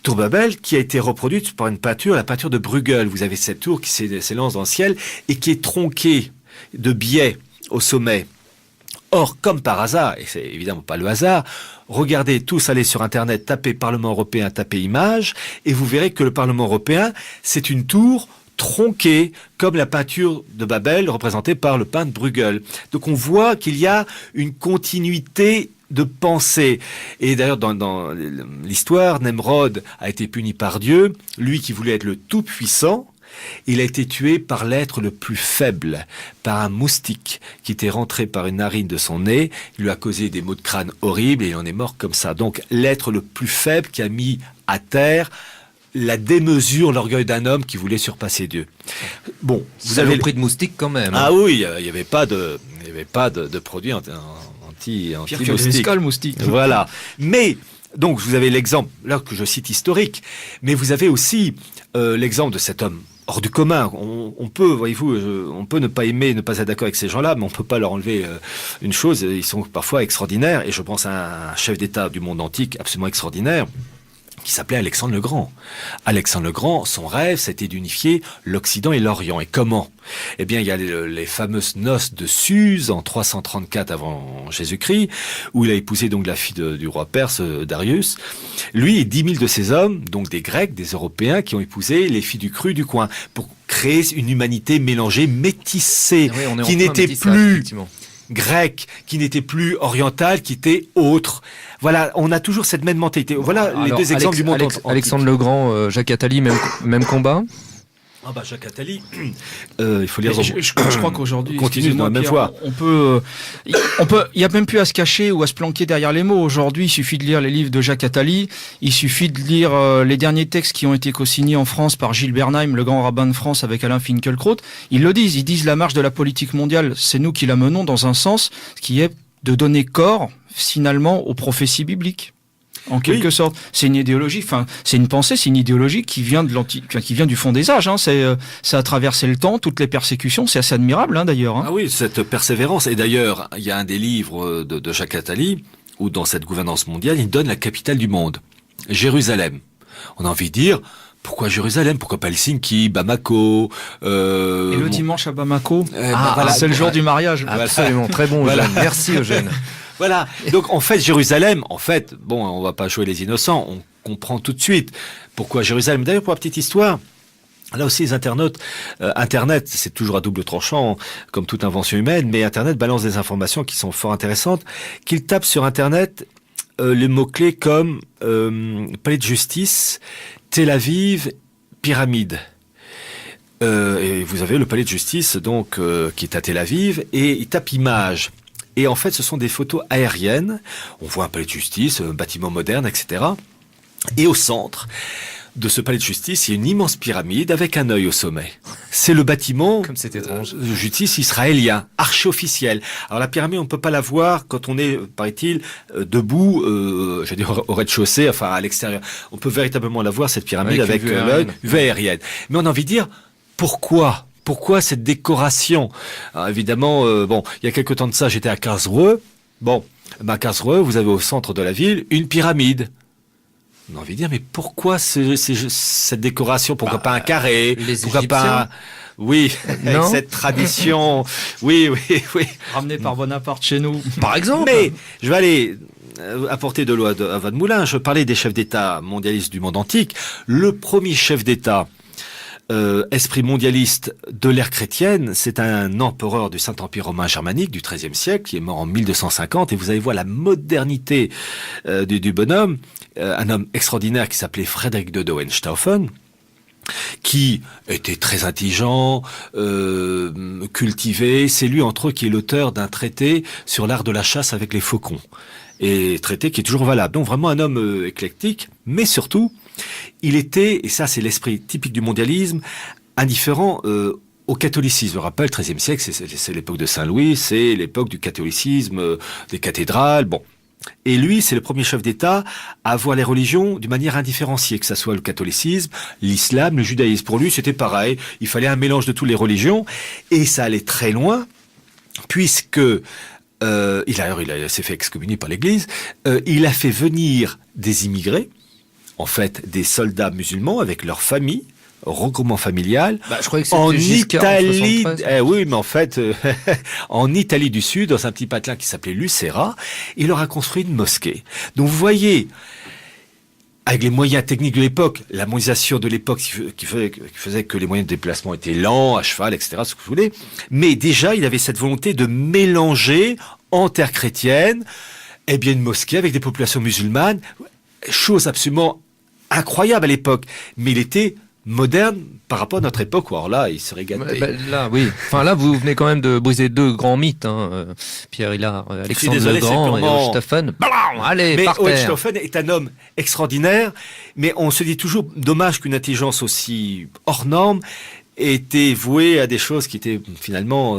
Speaker 3: Tour Babel qui a été reproduite par une peinture, la peinture de Bruegel. Vous avez cette tour qui s'élance dans le ciel et qui est tronquée de biais au sommet. Or, comme par hasard, et c'est évidemment pas le hasard, regardez tous, allez sur Internet, tapez Parlement européen, tapez images, et vous verrez que le Parlement européen, c'est une tour tronquée, comme la peinture de Babel représentée par le peintre Bruegel. Donc on voit qu'il y a une continuité de pensée. Et d'ailleurs, dans l'histoire, Nemrod a été puni par Dieu, lui qui voulait être le Tout-Puissant. Il a été tué par l'être le plus faible, par un moustique qui était rentré par une narine de son nez. Il lui a causé des maux de crâne horribles et il en est mort comme ça. Donc l'être le plus faible qui a mis à terre la démesure, l'orgueil d'un homme qui voulait surpasser Dieu. Bon,
Speaker 1: Vous avez pris de moustique quand même.
Speaker 3: Ah oui, il n'y avait pas de produit
Speaker 2: Pire que
Speaker 3: anti-moustique.
Speaker 2: l'escale moustique.
Speaker 3: Voilà. Mais, donc, vous avez l'exemple, là, que je cite historique, mais vous avez aussi l'exemple de cet homme hors du commun. On peut, voyez-vous, on peut ne pas aimer, ne pas être d'accord avec ces gens-là, mais on peut pas leur enlever une chose. Ils sont parfois extraordinaires. Et je pense à un chef d'État du monde antique absolument extraordinaire, qui s'appelait Alexandre le Grand. Alexandre le Grand, son rêve, c'était d'unifier l'Occident et l'Orient. Et comment ? Eh bien, il y a les fameuses noces de Suse en 334 avant Jésus-Christ, où il a épousé donc la fille du roi perse Darius. Lui et 10 000 de ses hommes, donc des Grecs, des Européens, qui ont épousé les filles du cru du coin, pour créer une humanité mélangée, métissée, qui n'était plus grecque, qui n'était plus orientale, qui était autre. Voilà, on a toujours cette même mentalité. Voilà les deux exemples du monde antique.
Speaker 1: Alexandre le Grand, Jacques Attali, même combat.
Speaker 3: Ah bah Jacques Attali, il faut lire.
Speaker 2: Je crois qu'aujourd'hui,
Speaker 3: continue dans la même voie.
Speaker 2: Il y a même plus à se cacher ou à se planquer derrière les mots. Aujourd'hui, il suffit de lire les livres de Jacques Attali. Il suffit de lire les derniers textes qui ont été co-signés en France par Gilles Bernheim, le grand rabbin de France, avec Alain Finkielkraut. Ils le disent. Ils disent la marche de la politique mondiale, c'est nous qui la menons dans un sens qui est de donner corps finalement aux prophéties bibliques. En quelque sorte, c'est une idéologie, enfin, c'est une pensée, c'est une idéologie qui vient qui vient du fond des âges. Hein. Ça a traversé le temps, toutes les persécutions, c'est assez admirable, hein, d'ailleurs. Hein.
Speaker 3: Ah oui, cette persévérance. Et d'ailleurs, il y a un des livres de Jacques Attali où, dans cette gouvernance mondiale, il donne la capitale du monde, Jérusalem. On a envie de dire. Pourquoi Jérusalem ? Pourquoi pas Helsinki, Bamako
Speaker 2: Et le dimanche à Bamako,
Speaker 3: voilà,
Speaker 2: c'est le jour du mariage.
Speaker 1: Absolument, très bon,
Speaker 3: voilà.
Speaker 1: Eugène. Merci, Eugène.
Speaker 3: Voilà. Donc en fait, Jérusalem, bon, on va pas jouer les innocents, on comprend tout de suite pourquoi Jérusalem. D'ailleurs, pour la petite histoire, là aussi, les internautes, Internet, c'est toujours à double tranchant, comme toute invention humaine, mais Internet balance des informations qui sont fort intéressantes, qu'ils tapent sur Internet les mots-clés comme palais de justice, Tel Aviv, pyramide. Et vous avez le palais de justice, donc, qui est à Tel Aviv, et il tape images. Et en fait, ce sont des photos aériennes. On voit un palais de justice, un bâtiment moderne, etc. Et au centre de ce palais de justice, il y a une immense pyramide avec un œil au sommet. C'est le bâtiment
Speaker 1: Comme c'est étrange.
Speaker 3: de justice israélien, archi-officiel. Alors la pyramide, on ne peut pas la voir quand on est, paraît-il, debout, je veux dire, au rez-de-chaussée, enfin à l'extérieur. On peut véritablement la voir, cette pyramide, avec l'œil, vue aérienne. Mais on a envie de dire, pourquoi ? Pourquoi cette décoration ? Alors, évidemment, il y a quelque temps de ça, j'étais à Karlsruhe. Bon, à Karlsruhe, vous avez au centre de la ville une pyramide. On a envie de dire, mais pourquoi cette décoration ? Pourquoi pas un carré ? Pourquoi pas Oui, avec cette tradition. Oui.
Speaker 2: Ramené par Bonaparte chez nous.
Speaker 1: Par exemple.
Speaker 3: Mais je vais aller apporter de l'eau à votre moulin. Je parlais des chefs d'État mondialistes du monde antique. Le premier chef d'État esprit mondialiste de l'ère chrétienne, c'est un empereur du Saint-Empire romain germanique du XIIIe siècle, qui est mort en 1250, et vous allez voir la modernité du bonhomme, un homme extraordinaire qui s'appelait Frédéric de Hohenstaufen, qui était très intelligent, cultivé. C'est lui, entre autres, qui est l'auteur d'un traité sur l'art de la chasse avec les faucons. Et traité qui est toujours valable. Donc vraiment un homme éclectique, mais surtout, il était, et ça c'est l'esprit typique du mondialisme, indifférent au catholicisme. Je rappelle, le XIIIe siècle, c'est l'époque de Saint-Louis, c'est l'époque du catholicisme, des cathédrales, bon. Et lui, c'est le premier chef d'État à voir les religions d'une manière indifférenciée, que ça soit le catholicisme, l'islam, le judaïsme. Pour lui, c'était pareil. Il fallait un mélange de toutes les religions. Et ça allait très loin, puisque il s'est fait excommunier par l'Église. Il a fait venir des immigrés, en fait, des soldats musulmans avec leurs familles, regroupement familial.
Speaker 1: Je croyais que c'était
Speaker 3: en
Speaker 1: Giscard,
Speaker 3: Italie,
Speaker 1: en 73.
Speaker 3: oui, mais en fait, en Italie du Sud, dans un petit patelin qui s'appelait Lucera, il leur a construit une mosquée. Donc vous voyez, avec les moyens techniques de l'époque, la mondialisation de l'époque qui faisait que les moyens de déplacement étaient lents, à cheval, etc., ce que vous voulez. Mais déjà, il avait cette volonté de mélanger en terre chrétienne, une mosquée avec des populations musulmanes, chose absolument incroyable à l'époque. Mais il était moderne par rapport à notre époque, où alors là, il serait gâté.
Speaker 1: Là, oui. Enfin, là, vous venez quand même de briser deux grands mythes, Pierre Hillard, Alexandre
Speaker 3: désolé,
Speaker 1: le Grand
Speaker 3: c'est
Speaker 1: et Hohenstaufen. Allez,
Speaker 3: Mais
Speaker 1: par terre.
Speaker 3: Hohenstaufen est un homme extraordinaire, mais on se dit toujours, dommage qu'une intelligence aussi hors norme était vouée à des choses qui étaient finalement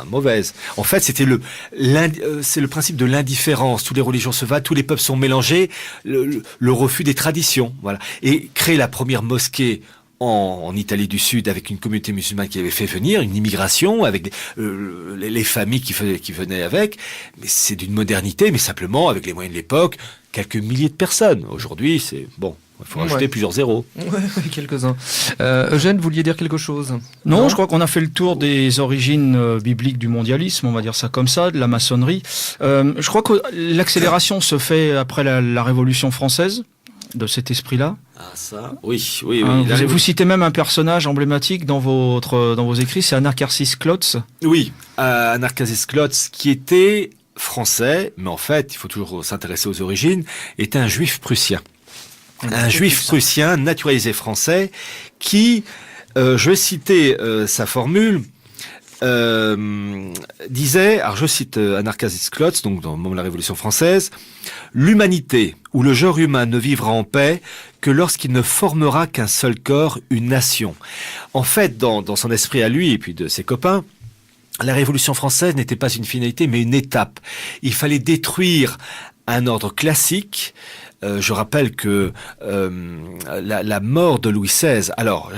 Speaker 3: mauvaises. En fait, c'est le principe de l'indifférence. Toutes les religions se valent, tous les peuples sont mélangés, le refus des traditions, voilà. Et créer la première mosquée en Italie du Sud avec une communauté musulmane qui avait fait venir, une immigration avec les familles qui venaient avec, mais c'est d'une modernité, mais simplement avec les moyens de l'époque, quelques milliers de personnes. Aujourd'hui, c'est bon. Il faut rajouter plusieurs zéros.
Speaker 1: Ouais, quelques-uns. Eugène, vous vouliez dire quelque chose?
Speaker 2: Non, je crois qu'on a fait le tour des origines bibliques du mondialisme, on va dire ça comme ça, de la maçonnerie. Je crois que l'accélération se fait après la Révolution française, de cet esprit-là.
Speaker 3: Ah ça, oui.
Speaker 2: Vous citez même un personnage emblématique dans vos écrits, c'est Anacharsis Klotz.
Speaker 3: Oui, Anacharsis Klotz, qui était français, mais en fait, il faut toujours s'intéresser aux origines, était un juif prussien. Un juif prussien naturalisé français qui, je vais citer sa formule, disait, alors je cite Anacharsis Klotz, donc dans le moment de la Révolution française, l'humanité ou le genre humain ne vivra en paix que lorsqu'il ne formera qu'un seul corps, une nation. En fait, dans son esprit à lui et puis de ses copains, la Révolution française n'était pas une finalité mais une étape. Il fallait détruire un ordre classique. Je rappelle que la mort de Louis XVI, alors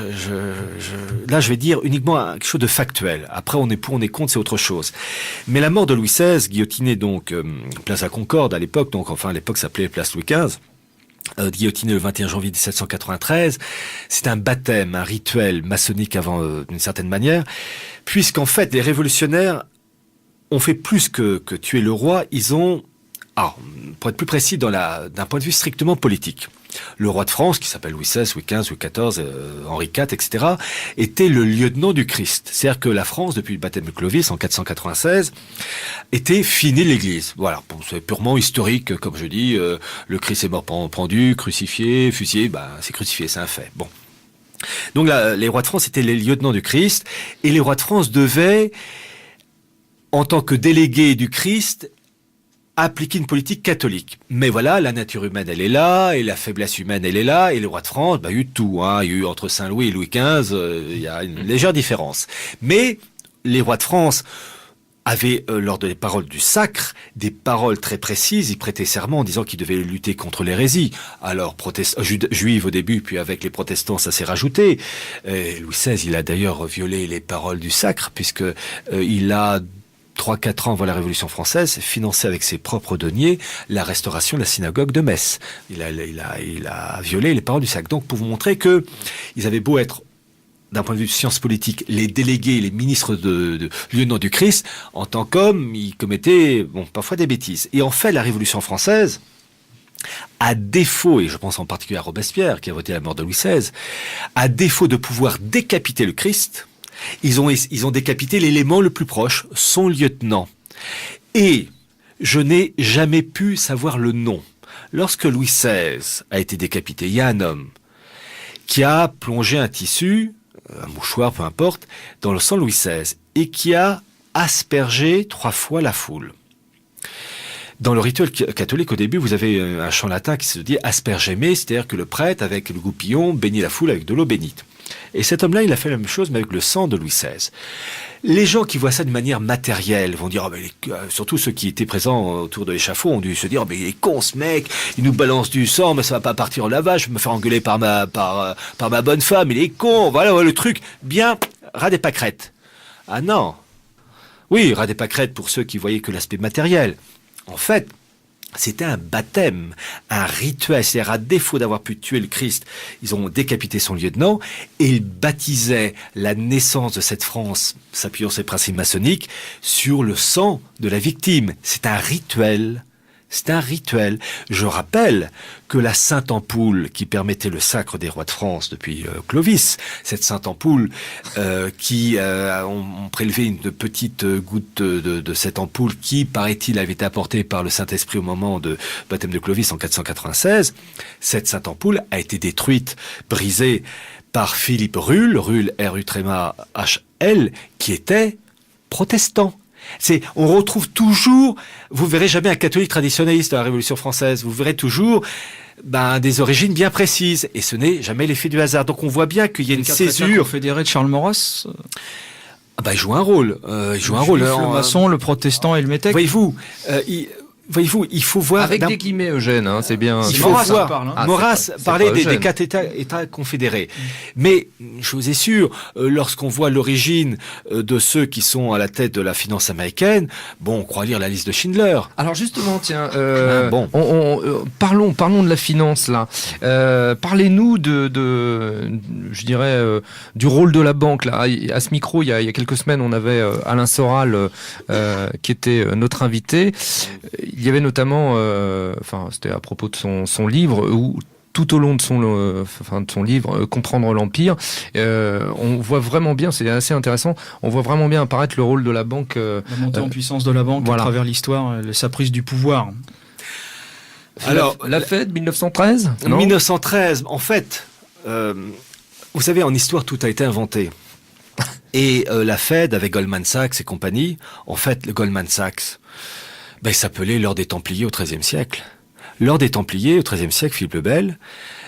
Speaker 3: là je vais dire uniquement quelque chose de factuel. Après on est pour, on est contre, c'est autre chose. Mais la mort de Louis XVI, guillotiné donc place à Concorde à l'époque, donc enfin à l'époque ça s'appelait place Louis XV, guillotiné le 21 janvier 1793, c'est un baptême, un rituel maçonnique avant d'une certaine manière, puisqu'en fait les révolutionnaires ont fait plus que tuer le roi, ils ont, pour être plus précis, d'un point de vue strictement politique. Le roi de France, qui s'appelle Louis XVI, Louis XV, Louis XIV, Henri IV, etc., était le lieutenant du Christ. C'est-à-dire que la France, depuis le baptême de Clovis en 496, était finie de l'Église. Voilà, c'est purement historique, comme je dis, le Christ est mort pendu, crucifié, fusillé, c'est crucifié, c'est un fait. Bon. Donc là, les rois de France étaient les lieutenants du Christ, et les rois de France devaient, en tant que délégués du Christ, appliquer une politique catholique. Mais voilà, la nature humaine, elle est là, et la faiblesse humaine, elle est là, et les rois de France, il y a eu tout, hein. Il y a eu entre Saint-Louis et Louis XV, il y a une légère différence. Mais les rois de France avaient, lors des paroles du sacre, des paroles très précises. Ils prêtaient serment en disant qu'ils devaient lutter contre l'hérésie. Alors, juive au début, puis avec les protestants, ça s'est rajouté. Louis XVI, il a d'ailleurs violé les paroles du sacre, puisque il a 3-4 ans avant la Révolution française, financé avec ses propres deniers la restauration de la synagogue de Metz. Il a violé les paroles du sacre. Donc, pour vous montrer que ils avaient beau être, d'un point de vue de science politique, les délégués, les ministres de lieutenant du Christ, en tant qu'hommes, ils commettaient, parfois des bêtises. Et en fait, la Révolution française, à défaut, et je pense en particulier à Robespierre qui a voté la mort de Louis XVI, à défaut de pouvoir décapiter le Christ, ils ont décapité l'élément le plus proche, son lieutenant. Et je n'ai jamais pu savoir le nom. Lorsque Louis XVI a été décapité, il y a un homme qui a plongé un tissu, un mouchoir, peu importe, dans le sang de Louis XVI, et qui a aspergé 3 fois la foule. Dans le rituel catholique, au début, vous avez un chant latin qui se dit « aspergeme », c'est-à-dire que le prêtre, avec le goupillon, bénit la foule avec de l'eau bénite. Et cet homme-là, il a fait la même chose, mais avec le sang de Louis XVI. Les gens qui voient ça de manière matérielle vont dire, surtout ceux qui étaient présents autour de l'échafaud ont dû se dire, mais il est con ce mec, il nous balance du sang, mais ça va pas partir au lavage, je vais me faire engueuler par ma bonne femme, il est con, voilà le truc, bien, ras des pâquerettes. Ah non. Oui, ras des pâquerettes pour ceux qui voyaient que l'aspect matériel. En fait, c'était un baptême, un rituel. C'est-à-dire, à défaut d'avoir pu tuer le Christ, ils ont décapité son lieutenant et ils baptisaient la naissance de cette France, s'appuyant sur ces principes maçonniques, sur le sang de la victime. C'est un rituel. C'est un rituel. Je rappelle que la Sainte Ampoule qui permettait le sacre des rois de France depuis Clovis, cette Sainte Ampoule qui ont prélevé une petite goutte de cette ampoule qui, paraît-il, avait été apportée par le Saint-Esprit au moment de baptême de Clovis en 496, cette Sainte Ampoule a été détruite, brisée par Philippe Ruhl, R-U-H-L, qui était protestant. On retrouve toujours, vous verrez jamais un catholique traditionnaliste de la Révolution française, vous verrez toujours des origines bien précises, et ce n'est jamais l'effet du hasard. Donc on voit bien qu'il y a une césure.
Speaker 2: Confédéré de Charles Maurras.
Speaker 3: Il joue un rôle.
Speaker 2: Le maçon, le protestant et le métèque.
Speaker 3: Voyez-vous, il faut voir...
Speaker 1: Avec des guillemets, Eugène, hein, c'est bien...
Speaker 3: Il faut voir.
Speaker 1: Maurras
Speaker 3: parlait des 4 États confédérés. Mais, chose est sûre, lorsqu'on voit l'origine de ceux qui sont à la tête de la finance américaine, on croit lire la liste de Schindler.
Speaker 1: Alors justement, tiens, parlons de la finance, là. Parlez-nous je dirais, du rôle de la banque, là. À ce micro, il y a quelques semaines, on avait Alain Soral, qui était notre invité. Il y avait notamment, c'était à propos de son livre, où tout au long de son livre, Comprendre l'Empire, on voit vraiment bien, c'est assez intéressant, on voit vraiment bien apparaître le rôle de la banque. La
Speaker 2: montée en puissance de la banque à travers l'histoire, sa prise du pouvoir.
Speaker 1: Alors, la Fed, 1913
Speaker 3: non 1913, en fait, vous savez, en histoire, tout a été inventé. Et la Fed, avec Goldman Sachs et compagnie, en fait, le Goldman Sachs, il s'appelait l'Ordre des Templiers au XIIIe siècle. L'Ordre des Templiers au XIIIe siècle, Philippe le Bel,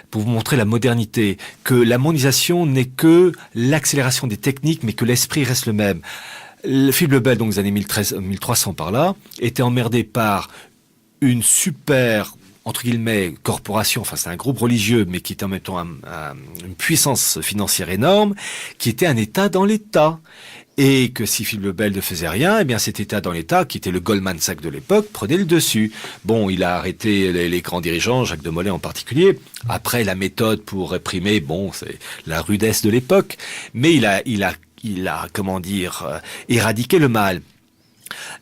Speaker 3: pour vous montrer la modernité, que la mondialisation n'est que l'accélération des techniques, mais que l'esprit reste le même. Philippe le Bel, donc des années 1300 par là, était emmerdé par une super, entre guillemets, corporation, c'est un groupe religieux, mais qui était en même temps une puissance financière énorme, qui était un État dans l'État. Et que si Philippe le Bel ne faisait rien, cet État dans l'État, qui était le Goldman Sachs de l'époque, prenait le dessus. Il a arrêté les grands dirigeants, Jacques de Molay en particulier. Après, la méthode pour réprimer, c'est la rudesse de l'époque. Mais il a éradiqué le mal.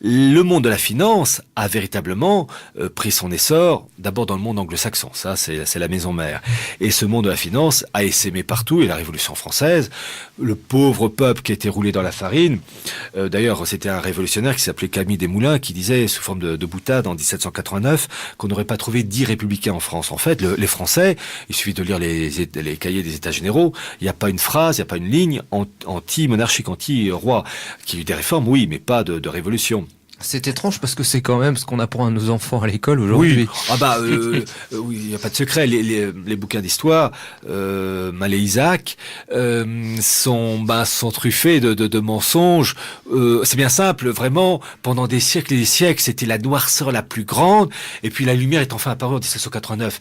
Speaker 3: Le monde de la finance a véritablement pris son essor d'abord dans le monde anglo-saxon, ça c'est la maison mère. Et ce monde de la finance a essaimé partout, et la Révolution française, le pauvre peuple qui a été roulé dans la farine, d'ailleurs c'était un révolutionnaire qui s'appelait Camille Desmoulins qui disait sous forme de boutade en 1789 qu'on n'aurait pas trouvé 10 républicains en France. En fait, les Français, il suffit de lire les cahiers des États généraux, il n'y a pas une phrase, il n'y a pas une ligne anti-monarchique, anti-roi, qui a eu des réformes, oui, mais pas de révolution.
Speaker 1: C'est étrange parce que c'est quand même ce qu'on apprend à nos enfants à l'école aujourd'hui.
Speaker 3: Oui, oui, il n'y a pas de secret. Les bouquins d'histoire, Mallet Isaac, sont truffés de mensonges. C'est bien simple, vraiment. Pendant des siècles et des siècles, c'était la noirceur la plus grande. Et puis la lumière est enfin apparue en 1789.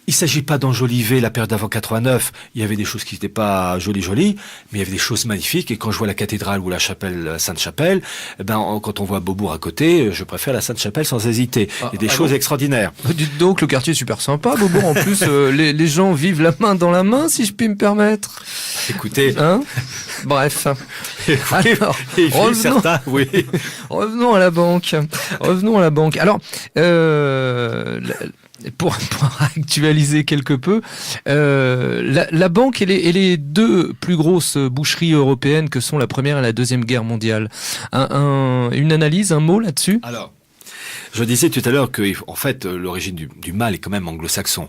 Speaker 3: Il s'agit pas d'enjoliver la période d'avant 89. Il y avait des choses qui n'étaient pas jolies, mais il y avait des choses magnifiques. Et quand je vois la cathédrale ou la chapelle Sainte-Chapelle, quand on voit Beaubourg à côté, je préfère la Sainte-Chapelle sans hésiter. Il y a des choses extraordinaires.
Speaker 1: Dites donc, le quartier est super sympa, Beaubourg. En plus, les gens vivent la main dans la main, si je puis me permettre.
Speaker 3: Écoutez,
Speaker 1: bref.
Speaker 3: Alors,
Speaker 1: revenons à la banque. Alors, pour actualiser quelque peu, la banque et les deux plus grosses boucheries européennes que sont la Première et la Deuxième Guerre mondiale. Une analyse, un mot là-dessus ?
Speaker 3: Alors, je disais tout à l'heure que, en fait, l'origine du mal est quand même anglo-saxon,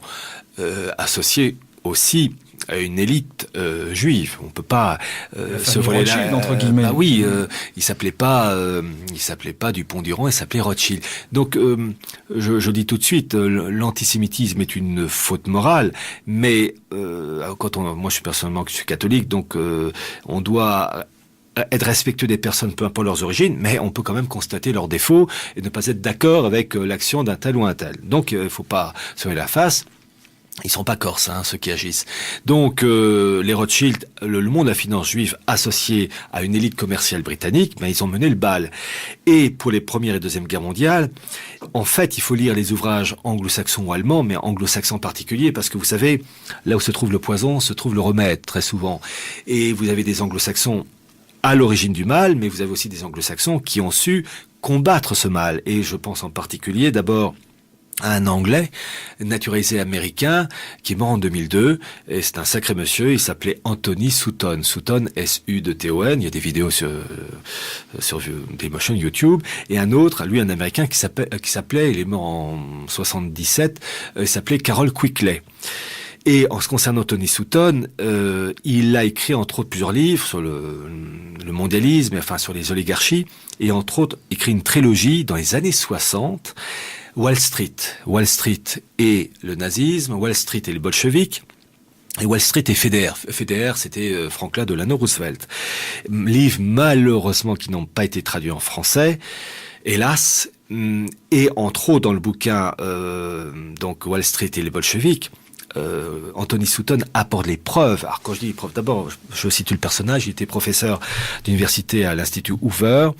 Speaker 3: associé aussi à une élite juive. On peut pas se voler là.
Speaker 2: Entre guillemets.
Speaker 3: Il s'appelait pas Dupont-Durand, il s'appelait Rothschild. Donc, je dis tout de suite, l'antisémitisme est une faute morale, mais moi, je suis personnellement catholique, donc on doit être respectueux des personnes, peu importe leurs origines, mais on peut quand même constater leurs défauts et ne pas être d'accord avec l'action d'un tel ou un tel. Donc, il faut pas se voiler la face. Ils sont pas corses, ceux qui agissent. Donc, les Rothschild, le monde de la finance juive associé à une élite commerciale britannique, ils ont mené le bal. Et pour les Premières et Deuxième Guerres mondiales, en fait, il faut lire les ouvrages anglo-saxons ou allemands, mais anglo-saxons en particulier, parce que vous savez, là où se trouve le poison, se trouve le remède, très souvent. Et vous avez des anglo-saxons à l'origine du mal, mais vous avez aussi des anglo-saxons qui ont su combattre ce mal. Et je pense en particulier, d'abord, un Anglais naturalisé américain qui est mort en 2002 et c'est un sacré monsieur, il s'appelait Anthony Sutton, S-U-T-O-N, il y a des vidéos sur Dailymotion, YouTube, et un autre, lui un américain qui s'appelait, il est mort en 77, il s'appelait Carroll Quigley. Et en ce qui concerne Anthony Sutton, il a écrit entre autres plusieurs livres sur le mondialisme, enfin sur les oligarchies, et entre autres écrit une trilogie dans les années 60, Wall Street et le nazisme, Wall Street et les bolcheviks, et Wall Street et FEDER. FEDER, c'était Franklin Delano Roosevelt. Livres malheureusement qui n'ont pas été traduits en français, hélas. Et entre autres dans le bouquin donc Wall Street et les bolcheviks, Anthony Sutton apporte les preuves. Alors quand je dis les preuves, d'abord je situe le personnage, il était professeur d'université à l'Institut Hoover.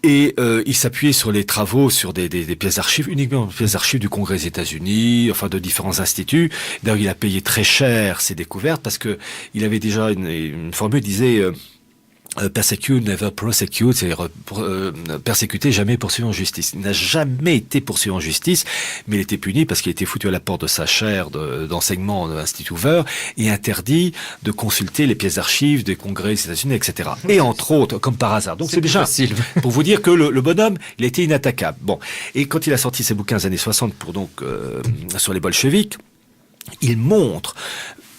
Speaker 3: Et il s'appuyait sur les travaux, sur des pièces d'archives, uniquement des pièces d'archives du Congrès des États-Unis, enfin de différents instituts. D'ailleurs, il a payé très cher ses découvertes parce que il avait déjà une formule qui disait persecute, never prosecute, c'est-à-dire persécuter, jamais poursuivre en justice. Il n'a jamais été poursuivi en justice, mais il était puni parce qu'il était foutu à la porte de sa chaire d'enseignement de l'Institut Hoover et interdit de consulter les pièces d'archives des congrès des États-Unis, etc. Et entre autres, comme par hasard. Donc c'est déjà facile pour vous dire que le bonhomme, il était inattaquable. Bon, et quand il a sorti ses bouquins des années 60 sur les bolcheviks, il montre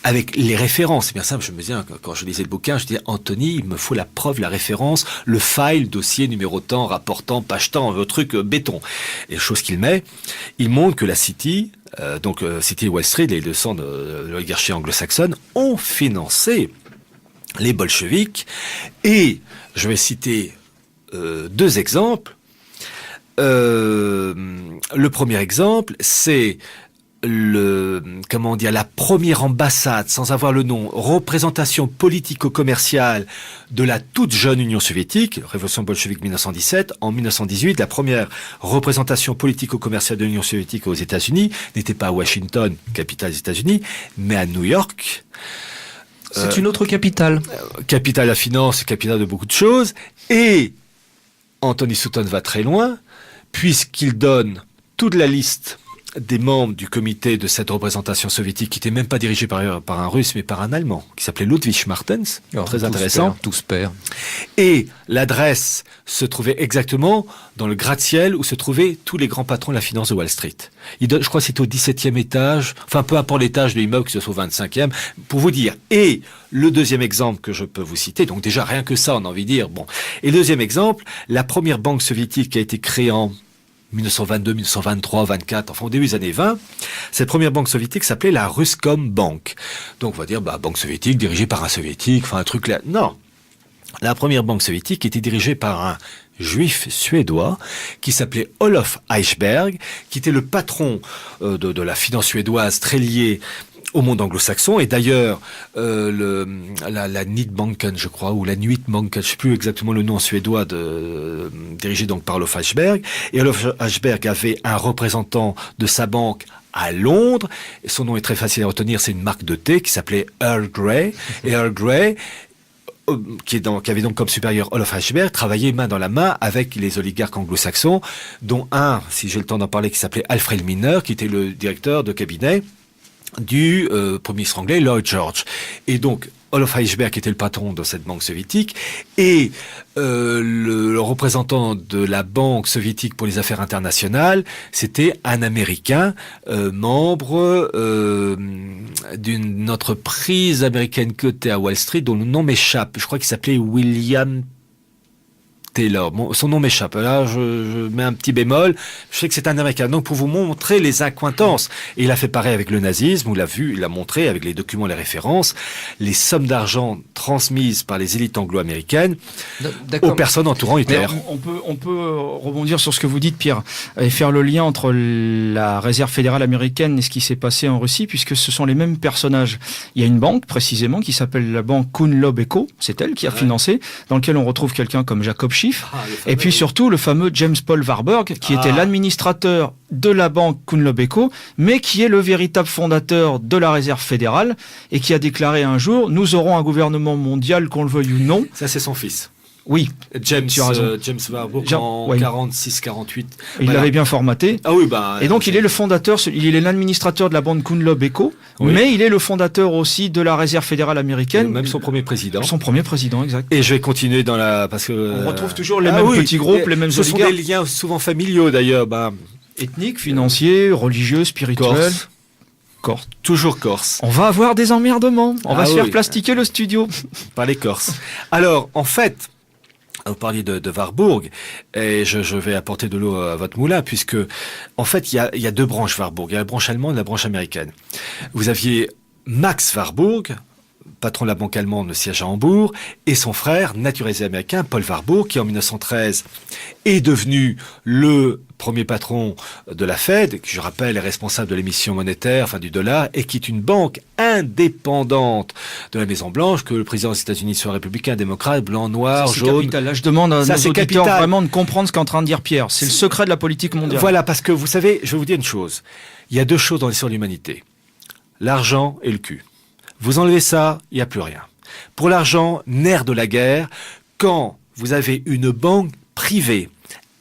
Speaker 3: avec les références, c'est bien simple, je me disais, quand je lisais le bouquin, je disais, Anthony, il me faut la preuve, la référence, le file, dossier, numéro tant, rapport tant, page tant, le truc béton. Et les choses qu'il met, il montre que la City, City et Wall Street, les deux centres de l'oligarchie anglo-saxonne, ont financé les bolcheviks. Et je vais citer deux exemples. Le premier exemple, c'est la première ambassade, sans avoir le nom, représentation politico-commerciale de la toute jeune Union soviétique, révolution bolchevique 1917, en 1918, la première représentation politico-commerciale de l'Union soviétique aux États-Unis n'était pas à Washington, capitale des États-Unis, mais à New York.
Speaker 1: C'est une autre capitale.
Speaker 3: Capitale de la finance, capitale de beaucoup de choses, et Anthony Sutton va très loin, puisqu'il donne toute la liste des membres du comité de cette représentation soviétique qui n'était même pas dirigé par un Russe mais par un Allemand qui s'appelait Ludwig Martens, très intéressant.
Speaker 1: Tous pairs.
Speaker 3: Et l'adresse se trouvait exactement dans le gratte-ciel où se trouvaient tous les grands patrons de la finance de Wall Street. Je crois que c'était au 17e étage, enfin peu importe l'étage de l'immeuble, que ce soit au 25e, pour vous dire. Et le deuxième exemple que je peux vous citer, donc déjà rien que ça on a envie de dire, bon. Et le deuxième exemple, la première banque soviétique qui a été créée en 1922, 1923, 24, enfin au début des années 20, cette première banque soviétique s'appelait la Ruscombank. Donc on va dire, banque soviétique dirigée par un soviétique, enfin un truc là. Non. La première banque soviétique était dirigée par un juif suédois qui s'appelait Olof Eichberg, qui était le patron de la finance suédoise très liée au monde anglo-saxon. Et d'ailleurs, la Nordbanken, je crois, ou la Nuitbanken, je sais plus exactement le nom suédois, dirigé donc par Olof Eichberg. Et Olof Eichberg avait un représentant de sa banque à Londres. Et son nom est très facile à retenir, c'est une marque de thé qui s'appelait Earl Grey. Et Earl Grey, qui avait donc comme supérieur Olof Eichberg, travaillait main dans la main avec les oligarques anglo-saxons, dont un, si j'ai le temps d'en parler, qui s'appelait Alfred Milner, qui était le directeur de cabinet du premier ministre anglais Lloyd George. Et donc Olof Eichberg était le patron de cette banque soviétique, et le représentant de la banque soviétique pour les affaires internationales, c'était un Américain, membre d'une entreprise américaine cotée à Wall Street, dont le nom m'échappe. Je crois qu'il s'appelait William Taylor. Bon, son nom m'échappe. Là, je mets un petit bémol. Je sais que c'est un Américain. Donc, pour vous montrer les accointances. Et il a fait pareil avec le nazisme. Il a montré avec les documents, les références, les sommes d'argent transmises par les élites anglo-américaines aux personnes entourant Hitler.
Speaker 2: On peut rebondir sur ce que vous dites, Pierre, et faire le lien entre la réserve fédérale américaine et ce qui s'est passé en Russie, puisque ce sont les mêmes personnages. Il y a une banque, précisément, qui s'appelle la banque Kuhn-Loeb-Eco. C'est elle qui a financé, dans laquelle on retrouve quelqu'un comme Jacob Schiff. Et puis surtout le fameux James Paul Warburg, qui était l'administrateur de la banque Kuhn-Loeb-Eco, mais qui est le véritable fondateur de la réserve fédérale, et qui a déclaré un jour: nous aurons un gouvernement mondial, qu'on le veuille ou non.
Speaker 3: Ça, c'est son fils.
Speaker 2: Oui,
Speaker 3: James Warburg en 46-48.
Speaker 2: Il l'avait bien formaté.
Speaker 3: Ah oui,
Speaker 2: et donc il est le fondateur, il est l'administrateur de la banque Kuhn-Loeb-Eco, mais il est le fondateur aussi de la réserve fédérale américaine.
Speaker 3: Et même son premier président.
Speaker 2: Son premier président, exact.
Speaker 3: Et je vais continuer parce que
Speaker 2: on retrouve toujours les mêmes petits groupes, les mêmes oligarques.
Speaker 3: Ce sont des liens souvent familiaux d'ailleurs.
Speaker 2: Ethniques, financiers, religieux, spirituels.
Speaker 3: Corse. Toujours Corse.
Speaker 2: On va avoir des emmerdements. On va se faire plastiquer le studio.
Speaker 3: Par les Corses. Alors, en fait, vous parliez de Warburg, et je vais apporter de l'eau à votre moulin, puisque, en fait, il y a deux branches Warburg. Il y a la branche allemande et la branche américaine. Vous aviez Max Warburg, patron de la banque allemande, le siège à Hambourg, et son frère, naturalisé américain, Paul Warburg, qui en 1913 est devenu le premier patron de la Fed, qui, je rappelle, est responsable de l'émission monétaire, enfin du dollar, et qui est une banque indépendante de la Maison-Blanche, que le président des États-Unis soit républicain, démocrate, blanc, noir, jaune.
Speaker 2: Capital. Là, je demande à nos auditeurs vraiment de comprendre ce qu'est en train de dire Pierre. C'est le secret de la politique mondiale.
Speaker 3: Voilà, parce que vous savez, je vais vous dire une chose. Il y a deux choses dans l'histoire de l'humanité. L'argent et le cul. Vous enlevez ça, il n'y a plus rien. Pour l'argent, nerf de la guerre, quand vous avez une banque privée,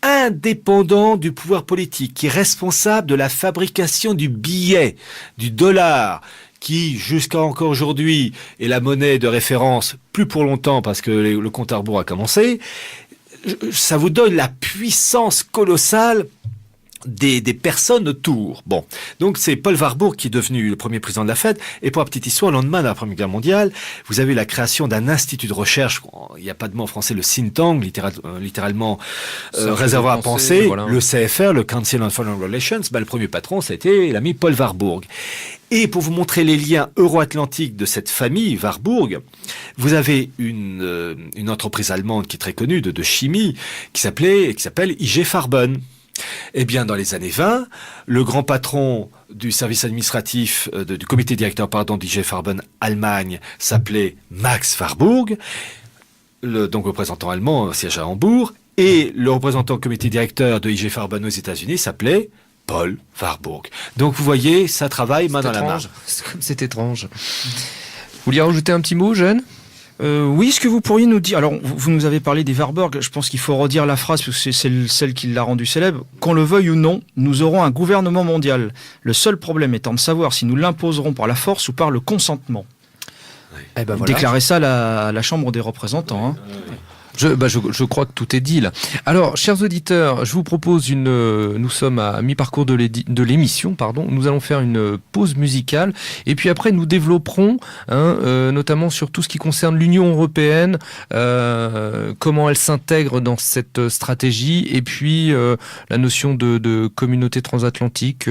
Speaker 3: indépendant du pouvoir politique, qui est responsable de la fabrication du billet, du dollar, qui, jusqu'à encore aujourd'hui, est la monnaie de référence, plus pour longtemps parce que le compte à rebours a commencé, ça vous donne la puissance colossale des personnes autour. Bon, donc c'est Paul Warburg qui est devenu le premier président de la Fed. Et pour la petite histoire, le lendemain de la Première Guerre mondiale, vous avez la création d'un institut de recherche, il n'y a pas de mot en français, le think tank, littéralement réservoir à penser, voilà. Le CFR, le Council on Foreign Relations, le premier patron, c'était l'ami Paul Warburg. Et pour vous montrer les liens euro-atlantiques de cette famille Warburg, vous avez une entreprise allemande qui est très connue de chimie, qui s'appelle IG Farben. Eh bien, dans les années 20, le grand patron du service administratif, du comité directeur, d'IG Farben Allemagne, s'appelait Max Warburg, donc représentant allemand, siège à Hambourg, et le représentant comité directeur de IG Farben aux États-Unis s'appelait Paul Warburg. Donc, vous voyez, ça travaille main dans la main.
Speaker 1: C'est étrange. Vous vouliez rajouter un petit mot, Jeanne ?
Speaker 2: Oui, est-ce que vous pourriez nous dire... Alors, vous nous avez parlé des Warburg, je pense qu'il faut redire la phrase, parce que c'est celle qui l'a rendu célèbre. Qu'on le veuille ou non, nous aurons un gouvernement mondial. Le seul problème étant de savoir si nous l'imposerons par la force ou par le consentement.
Speaker 1: Eh ben voilà.
Speaker 2: Déclarez ça à la Chambre des représentants. Hein.
Speaker 1: Je crois que tout est dit là. Alors, chers auditeurs, je vous propose nous sommes à mi-parcours de l'émission, pardon. Nous allons faire une pause musicale et puis après nous développerons, notamment sur tout ce qui concerne l'Union européenne, comment elle s'intègre dans cette stratégie et puis la notion de communauté transatlantique.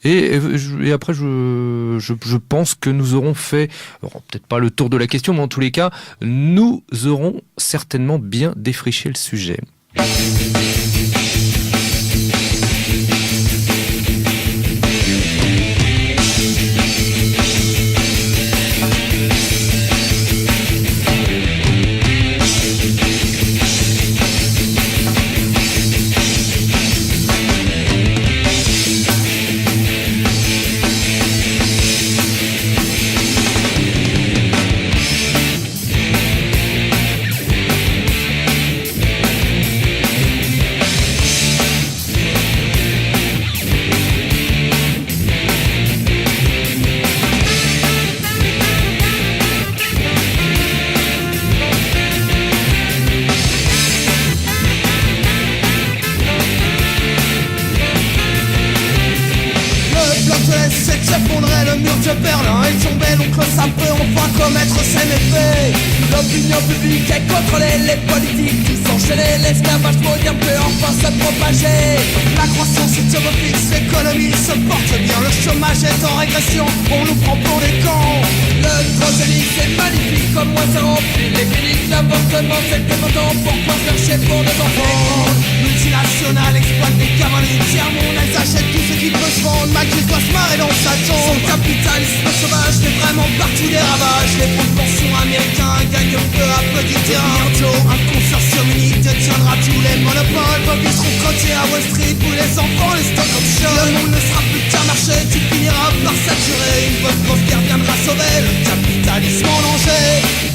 Speaker 1: Et après, je pense que nous aurons fait, peut-être pas le tour de la question, mais en tous les cas, nous aurons certainement bien défricher le sujet.
Speaker 4: L'opinion publique est contrôlée, les politiques qui s'enchaînent, l'esclavage moderne peut enfin se propager. La croissance est fixe, l'économie se porte bien, le chômage est en régression, on nous prend pour des cons. Le prosélyte c'est magnifique, comme moi ça remplit les cliniques, l'avortement c'est démodant, pourquoi faire chier pour des enfants? Multinationales exploitent des cavaliers, tiers-monde, elles achètent tout ce qui peut se vendre, Macri doit se marrer dans sa tombe. Son capitalisme sauvage fait vraiment partout des ravages, les fonds de pension américains gagnent peu à peu du terrain. Bientôt un consortium unique détiendra tous les monopoles, vos vies seront cotés à Wall Street pour les enfants, les stock options. Le monde ne sera plus qu'un marché, tu finiras par saturer, une bonne grosse guerre viendra sauver le capitalisme en danger.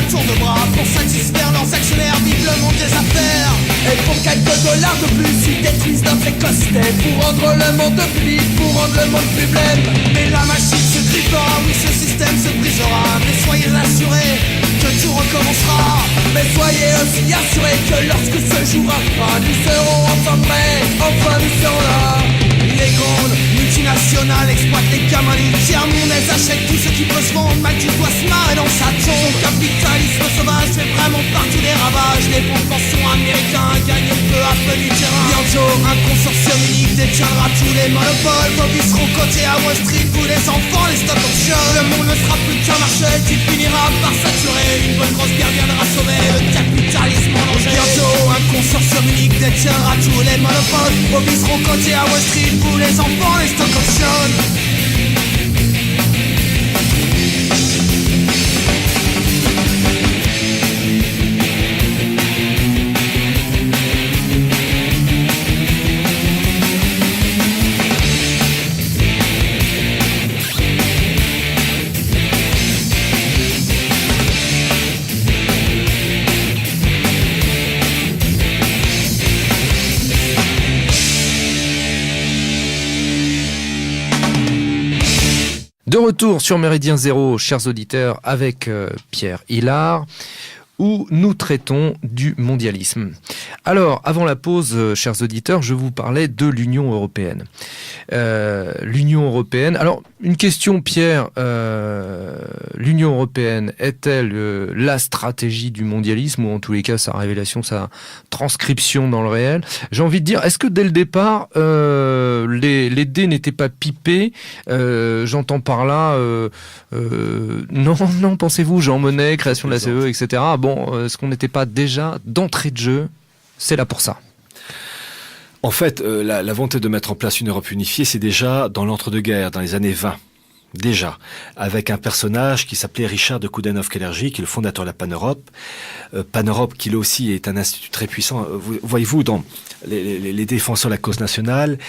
Speaker 4: Tour de bras pour satisfaire leurs actionnaires, vive le monde des affaires. Et pour quelques dollars de plus, ils détruisent notre écosystème pour rendre le monde plus libre, pour rendre le monde plus blême. Mais la machine se grippera, oui ce système se brisera. Mais soyez assurés que tout recommencera. Mais soyez aussi assurés que lorsque ce jour arrivera, nous serons enfin prêts, enfin nous serons là. Les grandes multinationales exploitent les camaliers, tiers-monde, elles achètent tout ce qui peut se vendre, Macri doit se marrer dans sa tombe. Son capitalisme sauvage fait vraiment partout des ravages, les fonds de pension américains gagnent peu à peu du terrain. Bientôt un consortium unique détiendra tous les monopoles, vos vies seront cotés à Wall Street pour les enfants, les stock options. Le monde ne sera plus qu'un marché qui finira par saturer, une bonne grosse guerre viendra sauver le capitalisme en danger. Bientôt un consortium unique détiendra tous les monopoles, vos vies seront cotés à Wall Street pour les enfants, les stock options.
Speaker 1: De retour sur Méridien Zéro, chers auditeurs, avec Pierre Hillard, où nous traitons du mondialisme. Alors, avant la pause, chers auditeurs, je vous parlais de l'Union européenne. L'Union européenne... Alors, une question, Pierre. L'Union européenne est-elle la stratégie du mondialisme, ou en tous les cas sa révélation, sa transcription dans le réel? J'ai envie de dire, est-ce que dès le départ, les dés n'étaient pas pipés? J'entends par là... non, pensez-vous, Jean Monnet, création de la CE, etc. Bon, est-ce qu'on n'était pas déjà, d'entrée de jeu, c'est là pour ça?
Speaker 3: En fait, la volonté de mettre en place une Europe unifiée, c'est déjà dans l'entre-deux-guerres, dans les années 20. Déjà, avec un personnage qui s'appelait Richard de Coudenhove-Kalergi, qui est le fondateur de la Pan-Europe. Pan-Europe, qui là aussi est un institut très puissant. Voyez-vous, dans les défenseurs de la cause nationale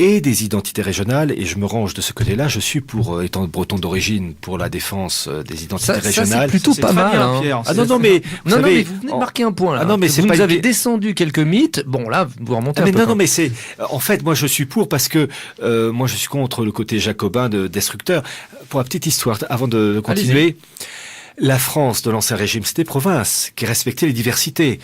Speaker 3: et des identités régionales, et je me range de ce côté-là, je suis pour, étant breton d'origine, pour la défense des identités régionales.
Speaker 1: Ça, c'est plutôt pas mal,
Speaker 2: bien,
Speaker 1: hein.
Speaker 2: Pierre.
Speaker 3: Ah non, mais vous savez,
Speaker 1: mais vous venez de marquer un point là.
Speaker 3: Ah non, mais c'est
Speaker 1: vous
Speaker 3: pas
Speaker 1: nous avez
Speaker 3: une...
Speaker 1: descendu quelques mythes. Bon là, vous remontez un peu.
Speaker 3: Non, mais c'est en fait, moi je suis pour parce que moi je suis contre le côté jacobin destructeur. Pour la petite histoire, avant de continuer, la France de l'ancien régime, c'était province qui respectait les diversités.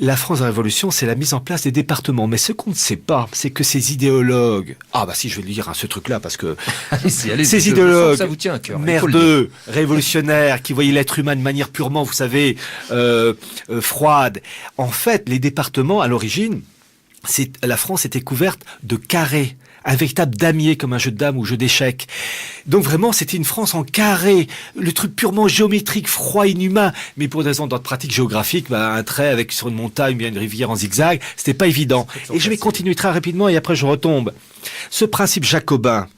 Speaker 3: la France de la Révolution, c'est la mise en place des départements. Mais ce qu'on ne sait pas, c'est que ces idéologues... Ah bah si, je vais lire ce truc-là, parce que
Speaker 1: allez-y,
Speaker 3: ces idéologues
Speaker 1: ça vous tient à cœur,
Speaker 3: merdeux, révolutionnaires, qui voyaient l'être humain de manière purement, vous savez, froide. En fait, les départements, à l'origine, la France était couverte de carrés, un véritable damier comme un jeu de dames ou jeu d'échecs. Donc vraiment, c'était une France en carré, le truc purement géométrique, froid, inhumain. Mais pour des raisons d'ordre pratique géographique, un trait avec sur une montagne, bien une rivière en zigzag, c'était pas évident. Et je vais continuer très rapidement et après je retombe. Ce principe jacobin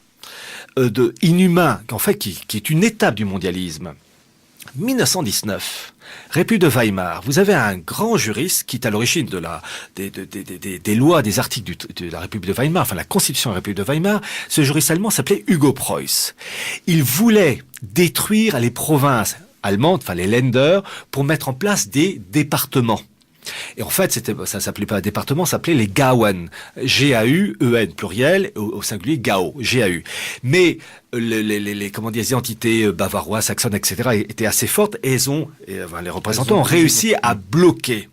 Speaker 3: de inhumain, en fait, qui est une étape du mondialisme. 1919, République de Weimar. Vous avez un grand juriste qui est à l'origine des lois, des articles de la République de Weimar, enfin la Constitution de la République de Weimar. Ce juriste allemand s'appelait Hugo Preuss. Il voulait détruire les provinces allemandes, enfin les Länder, pour mettre en place des départements. Et en fait, ça s'appelait pas département, ça s'appelait les Gauen. G-A-U-E-N, pluriel, au singulier Gau, G-A-U. Mais les identités bavaroises, saxonnes, etc. étaient assez fortes et les représentants ont réussi à bloquer.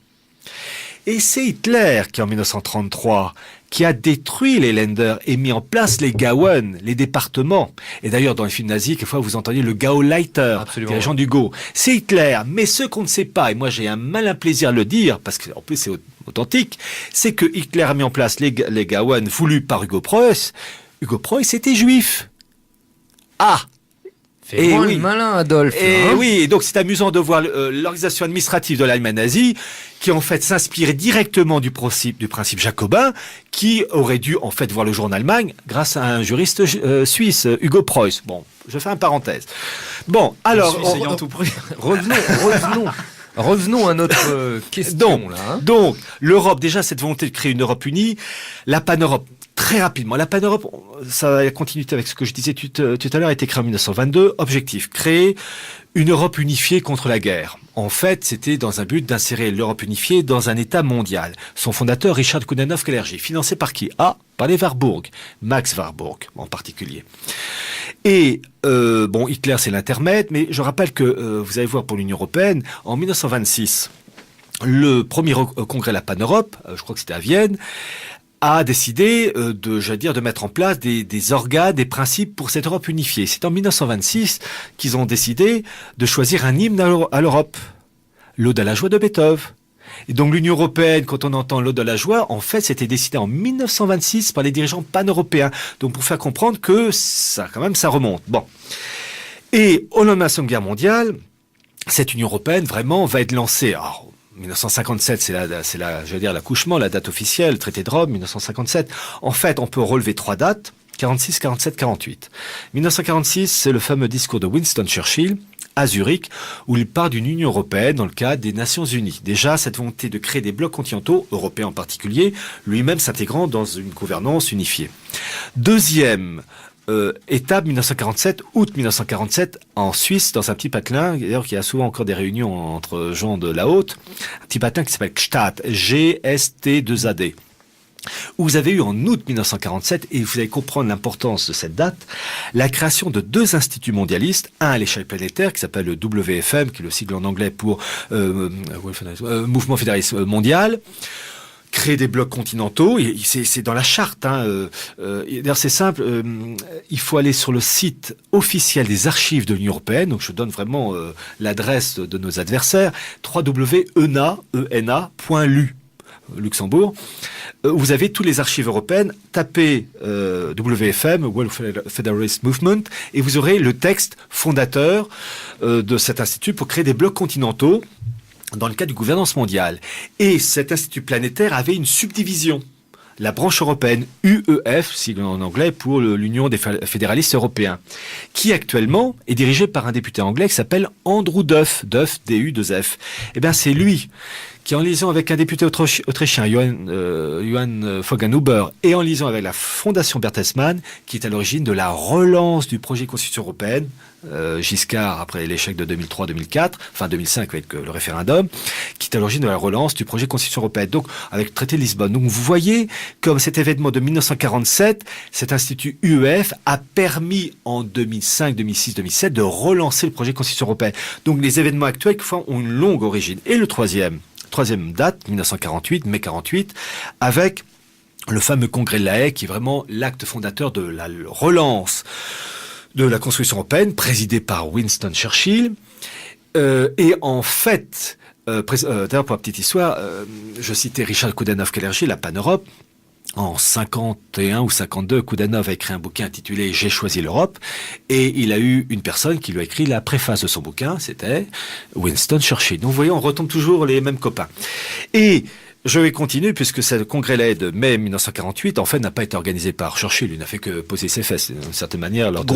Speaker 3: Et c'est Hitler qui, en 1933, qui a détruit les Länder et mis en place les Gauen, les départements. Et d'ailleurs, dans les films nazis, quelquefois, vous entendez le Gauleiter, dirigeant du Go. C'est Hitler. Mais ce qu'on ne sait pas, et moi j'ai un malin plaisir à le dire, parce qu'en plus c'est authentique, c'est que Hitler a mis en place les Gauen voulus par Hugo Preuss. Hugo Preuss était juif. Ah!
Speaker 1: Et oui, le malin Adolphe.
Speaker 3: Et oui, et donc c'est amusant de voir l'organisation administrative de l'Allemagne nazie qui en fait s'inspirait directement du principe jacobin, qui aurait dû en fait voir le jour en Allemagne grâce à un juriste suisse, Hugo Preuss. Bon, je fais une parenthèse. Bon, alors
Speaker 1: revenons à notre question.
Speaker 3: Donc, l'Europe, déjà cette volonté de créer une Europe unie, la pan-Europe. Très rapidement, la pan-Europe, ça va continuer avec ce que je disais tout à l'heure, a été créé en 1922. Objectif, créer une Europe unifiée contre la guerre. En fait, c'était dans un but d'insérer l'Europe unifiée dans un État mondial. Son fondateur, Richard Coudenhove-Kalergi, financé par qui? Par les Warburg, Max Warburg en particulier. Et Hitler c'est l'intermède, mais je rappelle que vous allez voir pour l'Union européenne, en 1926, le premier congrès de la pan-Europe, je crois que c'était à Vienne, a décidé de mettre en place des organes, des principes pour cette Europe unifiée. C'est en 1926 qu'ils ont décidé de choisir un hymne à l'Europe, l'Ode à la joie de Beethoven. Et donc l'Union européenne, quand on entend l'Ode à la joie, en fait, c'était décidé en 1926 par les dirigeants pan-européens. Donc pour faire comprendre que ça remonte. Bon. Et au lendemain de la Seconde Guerre mondiale, cette Union européenne vraiment va être lancée. Alors, 1957, c'est l'accouchement, la date officielle, le traité de Rome, 1957. En fait, on peut relever 3 dates, 46, 47, 48. 1946, c'est le fameux discours de Winston Churchill, à Zurich, où il parle d'une Union européenne dans le cadre des Nations Unies. Déjà, cette volonté de créer des blocs continentaux, européens en particulier, lui-même s'intégrant dans une gouvernance unifiée. Deuxième étape 1947, août 1947, en Suisse, dans un petit patelin, d'ailleurs qu'il y a souvent encore des réunions entre gens de la haute, un petit patelin qui s'appelle Gstaad, G-S-T-2-A-D, où vous avez eu en août 1947, et vous allez comprendre l'importance de cette date, la création de 2 instituts mondialistes, un à l'échelle planétaire qui s'appelle le WFM, qui est le sigle en anglais pour Mouvement Fédéraliste Mondial, créer des blocs continentaux, c'est dans la charte. D'ailleurs, c'est simple, il faut aller sur le site officiel des archives de l'Union européenne, donc je donne vraiment l'adresse de nos adversaires, www.ena.lu, Luxembourg. Vous avez toutes les archives européennes, tapez WFM, World Federalist Movement, et vous aurez le texte fondateur de cet institut pour créer des blocs continentaux dans le cadre du gouvernance mondiale. Et cet institut planétaire avait une subdivision, la branche européenne, UEF, sigle en anglais pour l'Union des fédéralistes européens, qui actuellement est dirigée par un député anglais qui s'appelle Andrew Duff, D-U-2-F. Eh bien, c'est lui qui, en liaison avec un député autrichien, Johann Voggenhuber, et en liaison avec la Fondation Bertelsmann, qui est à l'origine de la relance du projet de Constitution européenne, Giscard, après l'échec de 2003-2004, enfin 2005 avec le référendum, qui est à l'origine de la relance du projet de Constitution européenne, donc avec le traité de Lisbonne. Donc vous voyez, comme cet événement de 1947, cet institut UEF a permis en 2005, 2006, 2007 de relancer le projet de Constitution européenne. Donc les événements actuels ont une longue origine. Et le troisième troisième date, 1948, mai 48, avec le fameux congrès de La Haye, qui est vraiment l'acte fondateur de la relance de la construction européenne, présidé par Winston Churchill. Et en fait, d'ailleurs pour la petite histoire, je citais Richard Koudanov-Kalergi, la Pan-Europe. En 51 ou 52, Koudanov a écrit un bouquin intitulé « J'ai choisi l'Europe » et il a eu une personne qui lui a écrit la préface de son bouquin, c'était Winston Churchill. Donc vous voyez, on retombe toujours les mêmes copains. Et je vais continuer puisque ce congrès La Haye de mai 1948, en fait, n'a pas été organisé par Churchill. Il n'a fait que poser ses fesses, d'une certaine manière, lors de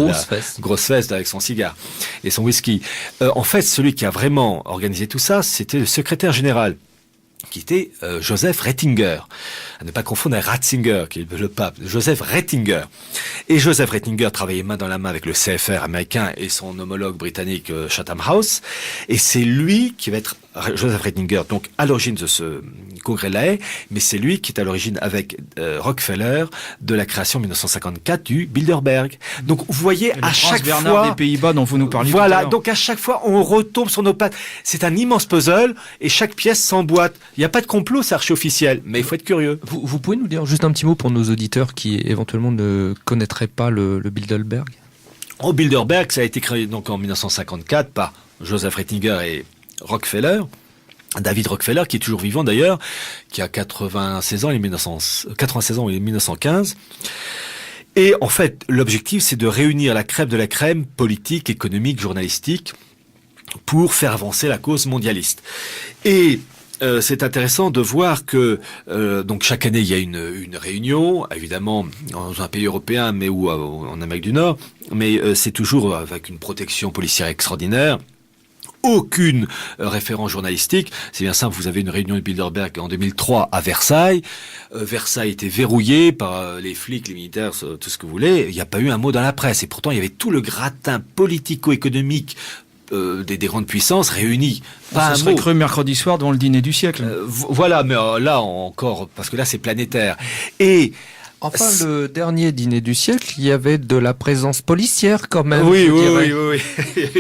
Speaker 3: grosse fesse avec son cigare et son whisky. En fait, celui qui a vraiment organisé tout ça, c'était le secrétaire général, qui était Joseph Ratzinger. À ne pas confondre avec Ratzinger, qui est le pape. Joseph Ratzinger. Et Joseph Ratzinger travaillait main dans la main avec le CFR américain et son homologue britannique Chatham House. Et c'est lui qui va être, Joseph Ratzinger, donc à l'origine de ce congrès de La Haye, mais c'est lui qui est à l'origine avec Rockefeller de la création en 1954 du Bilderberg. Donc vous voyez, à chaque fois...
Speaker 2: des Pays-Bas dont vous nous parliez
Speaker 3: voilà,
Speaker 2: tout à l'heure.
Speaker 3: donc à chaque fois, on retombe sur nos pattes. C'est un immense puzzle et chaque pièce s'emboîte. Il n'y a pas de complot, c'est archi-officiel, mais il faut être curieux.
Speaker 1: Vous pouvez nous dire juste un petit mot pour nos auditeurs qui éventuellement ne connaîtraient pas le Bilderberg?
Speaker 3: Au Bilderberg, ça a été créé donc en 1954 par Joseph Ratzinger et Rockefeller. David Rockefeller, qui est toujours vivant d'ailleurs, qui a 96 ans, il est 96 ans, il est 1915. Et en fait, l'objectif, c'est de réunir la crème de la crème politique, économique, journalistique, pour faire avancer la cause mondialiste. Et c'est intéressant de voir que donc chaque année il y a une réunion, évidemment dans un pays européen, mais ou en Amérique du Nord, mais c'est toujours avec une protection policière extraordinaire. Aucune référence journalistique. C'est bien simple, vous avez une réunion de Bilderberg en 2003 à Versailles. Versailles était verrouillé par les flics, les militaires, tout ce que vous voulez. Il n'y a pas eu un mot dans la presse. Et pourtant, il y avait tout le gratin politico-économique des grandes puissances réunies.
Speaker 2: Pas serait cru mercredi soir devant le dîner du siècle.
Speaker 3: Voilà, mais là encore, parce que là c'est planétaire. Et
Speaker 1: enfin, le dernier dîner du siècle, il y avait de la présence policière quand même.
Speaker 3: Oui,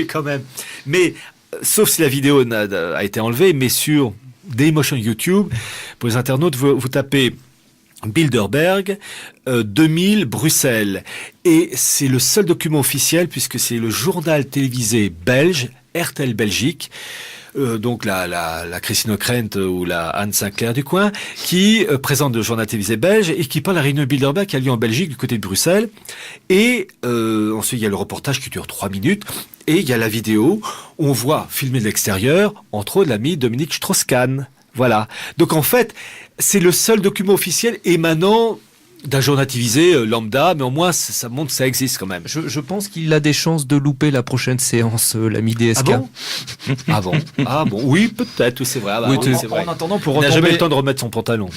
Speaker 3: quand même. Mais sauf si la vidéo a été enlevée, mais sur Dailymotion YouTube, pour les internautes, vous tapez Bilderberg 2000 Bruxelles, et c'est le seul document officiel puisque c'est le journal télévisé belge RTL Belgique, donc la Christine O'Krent ou la Anne Sinclair du coin, qui présente le journal télévisé belge et qui parle de la réunion de Bilderberg qui a lieu en Belgique du côté de Bruxelles. Et ensuite il y a le reportage qui dure 3 minutes. Et il y a la vidéo, on voit filmer de l'extérieur, entre autres l'ami Dominique Strauss-Kahn. Voilà. Donc en fait, c'est le seul document officiel émanant d'un journal télévisé lambda, mais au moins ça montre que ça existe quand même.
Speaker 1: Je pense qu'il a des chances de louper la prochaine séance, l'ami DSK.
Speaker 3: Ah bon Ah bon Oui, peut-être, c'est vrai.
Speaker 2: Oui, c'est vrai. En attendant,
Speaker 3: il n'a jamais eu le temps de remettre son pantalon.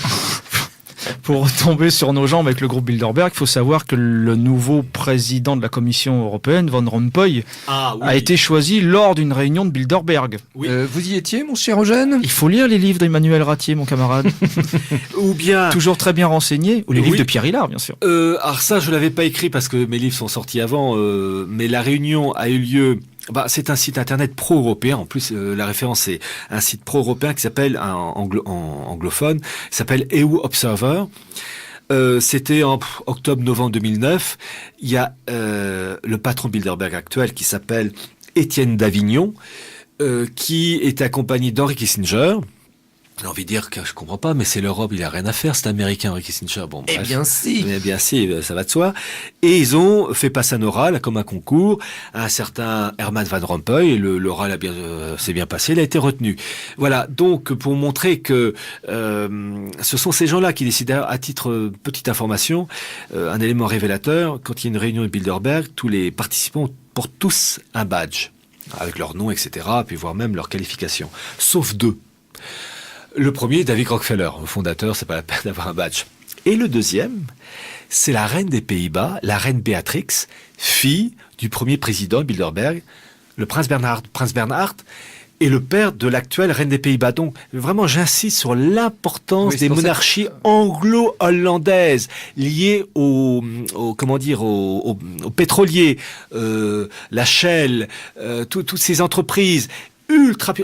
Speaker 2: Pour retomber sur nos jambes avec le groupe Bilderberg, il faut savoir que le nouveau président de la Commission européenne, Van Rompuy, a été choisi lors d'une réunion de Bilderberg.
Speaker 1: Oui. Vous y étiez, mon cher Eugène?
Speaker 2: Il faut lire les livres d'Emmanuel Ratier, mon camarade.
Speaker 3: Ou bien...
Speaker 2: Toujours très bien renseigné. Ou les livres de Pierre Hillard, bien sûr.
Speaker 3: Alors ça, je l'avais pas écrit parce que mes livres sont sortis avant, mais la réunion a eu lieu... c'est un site internet pro-européen. En plus, la référence c'est un site pro-européen qui s'appelle, en anglophone, s'appelle EU Observer. C'était en octobre-novembre 2009. Il y a le patron Bilderberg actuel qui s'appelle Étienne Davignon, qui est accompagné d'Henry Kissinger. J'ai envie de dire que je comprends pas, mais c'est l'Europe, il a rien à faire, c'est américain, Henry Kissinger. Bon, bref.
Speaker 1: Eh bien si,
Speaker 3: ça va de soi. Et ils ont fait passer un oral, comme un concours, à un certain Herman Van Rompuy, et l'oral s'est bien passé, il a été retenu. Voilà, donc pour montrer que ce sont ces gens-là qui décident, à titre petite information, un élément révélateur, quand il y a une réunion de Bilderberg, tous les participants portent tous un badge, avec leur nom, etc., puis voire même leur qualification, sauf 2. Le premier, David Rockefeller, le fondateur, c'est pas la peine d'avoir un badge. Et le deuxième, c'est la reine des Pays-Bas, la reine Béatrix, fille du premier président Bilderberg, le prince Bernhard. Prince Bernhard est le père de l'actuelle reine des Pays-Bas. Donc, vraiment, j'insiste sur l'importance des monarchies anglo-hollandaises liées aux pétroliers, la Shell, toutes ces entreprises.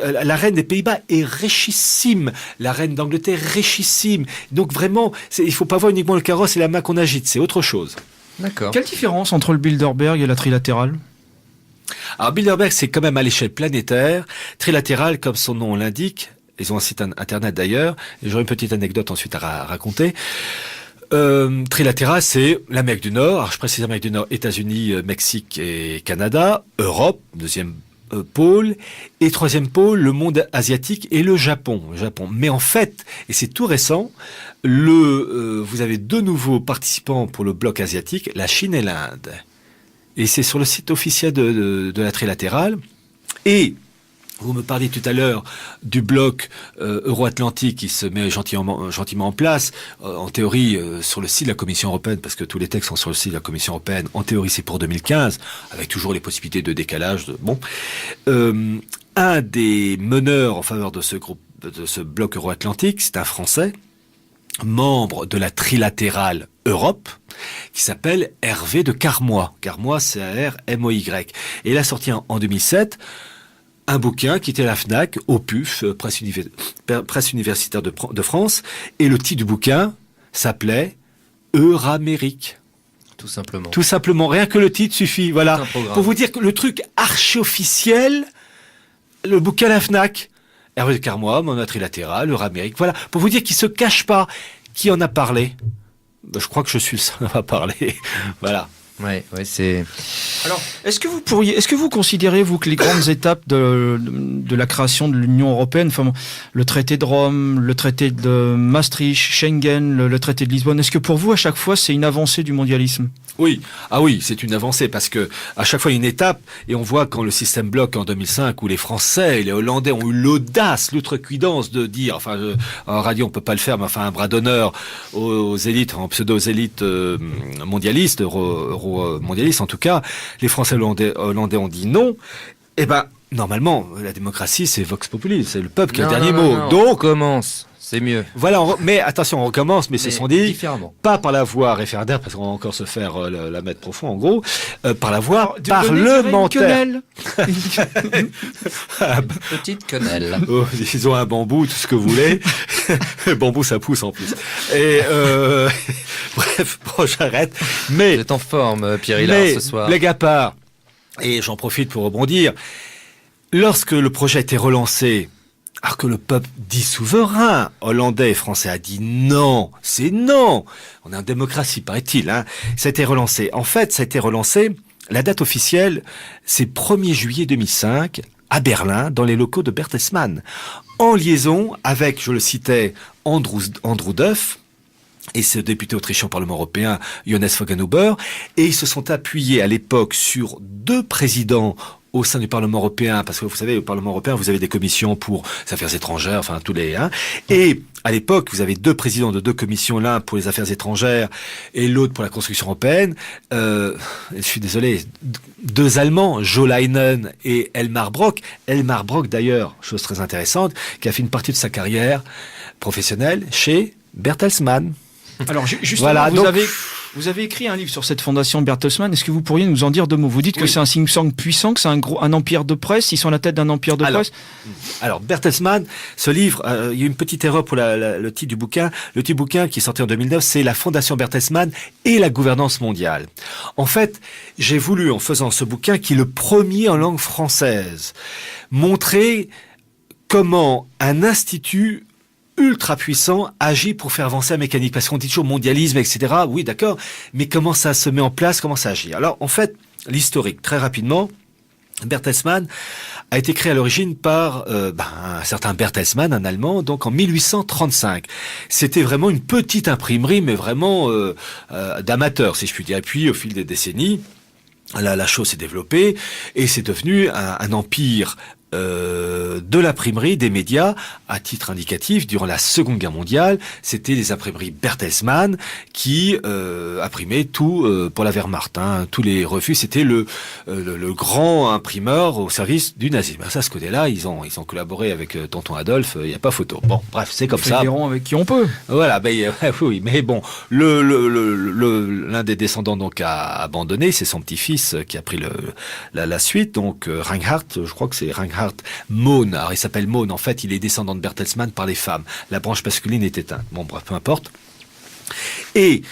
Speaker 3: La reine des Pays-Bas est richissime. La reine d'Angleterre est richissime. Donc vraiment, il faut pas voir uniquement le carrosse et la main qu'on agite. C'est autre chose.
Speaker 1: D'accord.
Speaker 2: Quelle différence entre le Bilderberg et la trilatérale ?
Speaker 3: Alors Bilderberg, c'est quand même à l'échelle planétaire. Trilatéral, comme son nom l'indique. Ils ont un site internet d'ailleurs. Et j'aurai une petite anecdote ensuite à raconter. Trilatéral, c'est l'Amérique du Nord. Alors, je précise Amérique du Nord, États-Unis, Mexique et Canada. Europe, deuxième pôle. Et troisième pôle, le monde asiatique et le Japon. Mais en fait, et c'est tout récent, vous avez deux nouveaux participants pour le bloc asiatique, la Chine et l'Inde. Et c'est sur le site officiel de la trilatérale. Et vous me parliez tout à l'heure du bloc euro-atlantique qui se met gentiment en place. En théorie, sur le site de la Commission européenne, parce que tous les textes sont sur le site de la Commission européenne, en théorie c'est pour 2015, avec toujours les possibilités de décalage. Un des meneurs en faveur de ce groupe, de ce bloc euro-atlantique, c'est un Français, membre de la trilatérale Europe, qui s'appelle Hervé de Carmoy. Carmoy, c'est C-A-R-M-O-Y. Et il a sorti en 2007 un bouquin qui était à la FNAC, au PUF, Presse universitaire de France, et le titre du bouquin s'appelait Euramérique.
Speaker 1: Tout simplement.
Speaker 3: Tout simplement, rien que le titre suffit, voilà. Pour vous dire que le truc archi-officiel, le bouquin à la FNAC, Hervé de Carmoy, Mon trilatéral, Euramérique, voilà. Pour vous dire qu'il se cache pas. Qui en a parlé ? Je crois que je suis le seul à parler. Voilà.
Speaker 1: Ouais, c'est.
Speaker 2: Alors, est-ce que vous considérez, vous, que les grandes étapes de la création de l'Union européenne, enfin, le traité de Rome, le traité de Maastricht, Schengen, le traité de Lisbonne, est-ce que pour vous, à chaque fois, c'est une avancée du mondialisme ?
Speaker 3: Oui, c'est une avancée parce que à chaque fois il y a une étape et on voit quand le système bloc en 2005 où les Français et les Hollandais ont eu l'audace, l'outrecuidance de dire, en radio on peut pas le faire, mais enfin un bras d'honneur aux élites, en pseudo-élites mondialistes, euro-mondialistes en tout cas, les Français et les Hollandais ont dit non. Eh ben normalement la démocratie c'est Vox Populi, c'est le peuple qui a le dernier mot.
Speaker 1: Non.
Speaker 3: Donc
Speaker 1: on commence. C'est mieux.
Speaker 3: Voilà, mais attention, on recommence, mais se sont dit,
Speaker 1: différemment.
Speaker 3: Pas par la voie référendaire, parce qu'on va encore se faire la mettre profond, en gros, par la voie parlementaire.
Speaker 1: Petite quenelle.
Speaker 3: Ils ont un bambou, tout ce que vous voulez. Le bambou, ça pousse en plus. Et bref, bon, j'arrête. Mais
Speaker 1: vous êtes en forme, Pierre Hilard, ce soir.
Speaker 3: Blague à part, et j'en profite pour rebondir, lorsque le projet a été relancé, alors que le peuple dit souverain, hollandais et français, a dit non, c'est non. On est en démocratie, paraît-il. Ça a été relancé. En fait, ça a été relancé, la date officielle, c'est 1er juillet 2005, à Berlin, dans les locaux de Bertelsmann, en liaison avec, je le citais, Andrew Duff, et ce député autrichien au Parlement européen, Johannes Voggenhuber, et ils se sont appuyés à l'époque sur deux présidents au sein du Parlement européen, parce que vous savez, au Parlement européen, vous avez des commissions pour les affaires étrangères, enfin tous les... Et à l'époque, vous avez deux présidents de deux commissions, l'un pour les affaires étrangères et l'autre pour la construction européenne. Je suis désolé, deux Allemands, Jo Leinen et Elmar Brok. Elmar Brok, d'ailleurs, chose très intéressante, qui a fait une partie de sa carrière professionnelle chez Bertelsmann.
Speaker 2: Alors justement,
Speaker 3: voilà,
Speaker 2: vous avez écrit un livre sur cette fondation Bertelsmann. Est-ce que vous pourriez nous en dire deux mots ? Vous dites que c'est un think tank puissant, que c'est un empire de presse. Ils sont à la tête d'un empire de presse.
Speaker 3: Alors Bertelsmann, ce livre, il y a une petite erreur pour le titre du bouquin. Le titre du bouquin qui est sorti en 2009, c'est la fondation Bertelsmann et la gouvernance mondiale. En fait, j'ai voulu, en faisant ce bouquin, qui est le premier en langue française, montrer comment un institut ultra puissant agit pour faire avancer la mécanique, parce qu'on dit toujours mondialisme, etc. Oui, d'accord, mais comment ça se met en place, comment ça agit? Alors, en fait, l'historique, très rapidement, Bertelsmann a été créé à l'origine par un certain Bertelsmann, un Allemand, donc en 1835. C'était vraiment une petite imprimerie, mais vraiment d'amateur, si je puis dire. Et puis, au fil des décennies, la chose s'est développée et c'est devenu un empire de l'imprimerie, des médias. À titre indicatif, durant la Seconde Guerre mondiale, c'était les imprimeries Bertelsmann qui imprimaient tout pour la Wehrmacht. Tous les revues, c'était le grand imprimeur au service du nazisme. Ça, ce côté-là, ils ont collaboré avec tonton Adolphe. Il n'y a pas photo. Bon, bref, c'est comme ça.
Speaker 2: Fédérons avec qui on peut.
Speaker 3: Voilà, oui, mais bon, l'un des descendants donc a abandonné. C'est son petit-fils qui a pris la suite. Donc Reinhard, je crois que c'est Reinhard Reinhard Mohn. Alors il s'appelle Mohn, en fait il est descendant de Bertelsmann par les femmes. La branche masculine est éteinte. Bon bref, peu importe. Et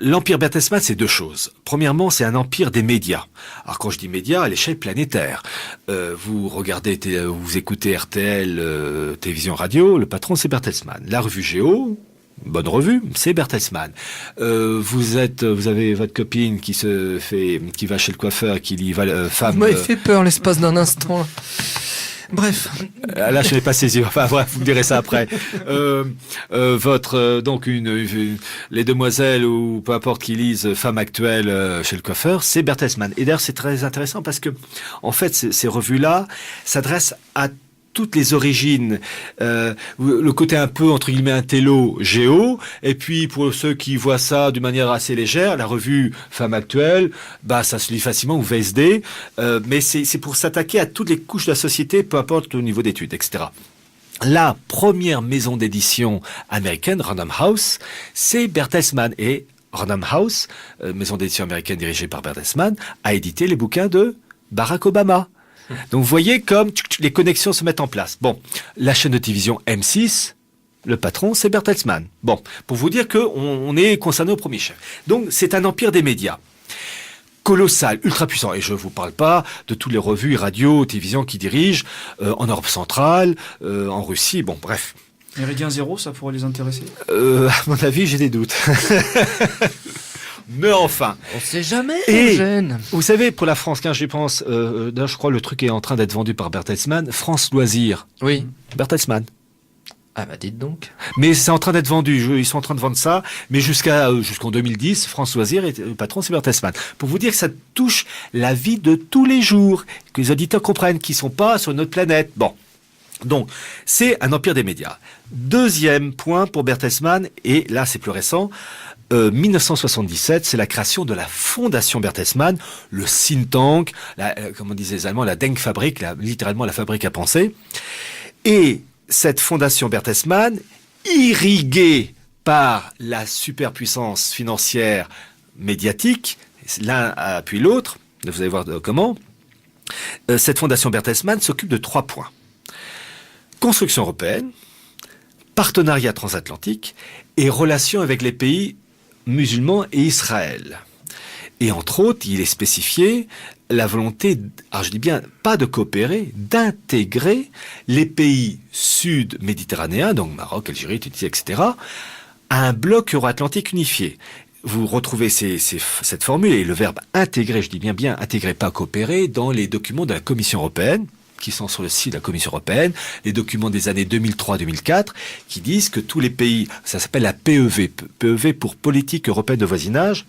Speaker 3: l'empire Bertelsmann, c'est deux choses. Premièrement, c'est un empire des médias. Alors quand je dis médias, à l'échelle planétaire. Vous regardez, vous écoutez RTL, télévision, radio, le patron c'est Bertelsmann. La revue Géo, bonne revue, c'est Bertelsmann. Vous avez votre copine qui va chez le coiffeur, qui lit femme.
Speaker 1: Vous m'avez fait peur l'espace d'un instant. Bref.
Speaker 3: Là, je n'ai pas saisi. Enfin, bref, vous me direz ça après. Donc les demoiselles ou peu importe qui lisent Femme actuelle chez le coiffeur, c'est Bertelsmann. Et d'ailleurs, c'est très intéressant parce que, en fait, ces revues-là s'adressent à toutes les origines, le côté un peu entre guillemets intello, géo, et puis pour ceux qui voient ça d'une manière assez légère, la revue Femme Actuelle, ça se lit facilement, ou VSD, mais c'est pour s'attaquer à toutes les couches de la société, peu importe le niveau d'études, etc. La première maison d'édition américaine, Random House, c'est Bertelsmann, et Random House, maison d'édition américaine dirigée par Bertelsmann, a édité les bouquins de Barack Obama. Donc vous voyez comme les connexions se mettent en place. Bon, la chaîne de télévision M6, le patron c'est Bertelsmann. Bon, pour vous dire qu'on est concerné au premier chef. Donc c'est un empire des médias. Colossal, ultra puissant. Et je vous parle pas de toutes les revues, radios, télévisions qui dirigent en Europe centrale, en Russie, bon bref.
Speaker 2: Méridien Zéro, ça pourrait les intéresser
Speaker 3: À mon avis, j'ai des doutes. Mais enfin.
Speaker 1: On sait jamais,
Speaker 3: et
Speaker 1: Eugène.
Speaker 3: Vous savez, pour la France, quand j'y pense, d'ailleurs, je crois le truc est en train d'être vendu par Bertelsmann, France Loisirs.
Speaker 1: Oui.
Speaker 3: Bertelsmann.
Speaker 1: Ah dites donc.
Speaker 3: Mais c'est en train d'être vendu, ils sont en train de vendre ça, mais jusqu'en 2010, France Loisirs, et le patron c'est Bertelsmann. Pour vous dire que ça touche la vie de tous les jours, que les auditeurs comprennent qu'ils sont pas sur notre planète. Bon. Donc, c'est un empire des médias. Deuxième point pour Bertelsmann, et là c'est plus récent, 1977, c'est la création de la Fondation Bertelsmann, le think tank, comme on disait les Allemands, la Denkfabrik, littéralement la fabrique à penser. Et cette Fondation Bertelsmann, irriguée par la superpuissance financière médiatique, l'un appuie l'autre, vous allez voir comment, cette Fondation Bertelsmann s'occupe de 3 points. Construction européenne, partenariat transatlantique et relations avec les pays musulmans et Israël. Et entre autres, il est spécifié la volonté, alors je dis bien pas de coopérer, d'intégrer les pays sud-méditerranéens, donc Maroc, Algérie, Tunisie, etc., à un bloc euro-atlantique unifié. Vous retrouvez cette formule et le verbe intégrer, je dis bien intégrer, pas coopérer, dans les documents de la Commission européenne, qui sont sur le site de la Commission européenne, les documents des années 2003-2004, qui disent que tous les pays, ça s'appelle la PEV pour Politique Européenne de Voisinage,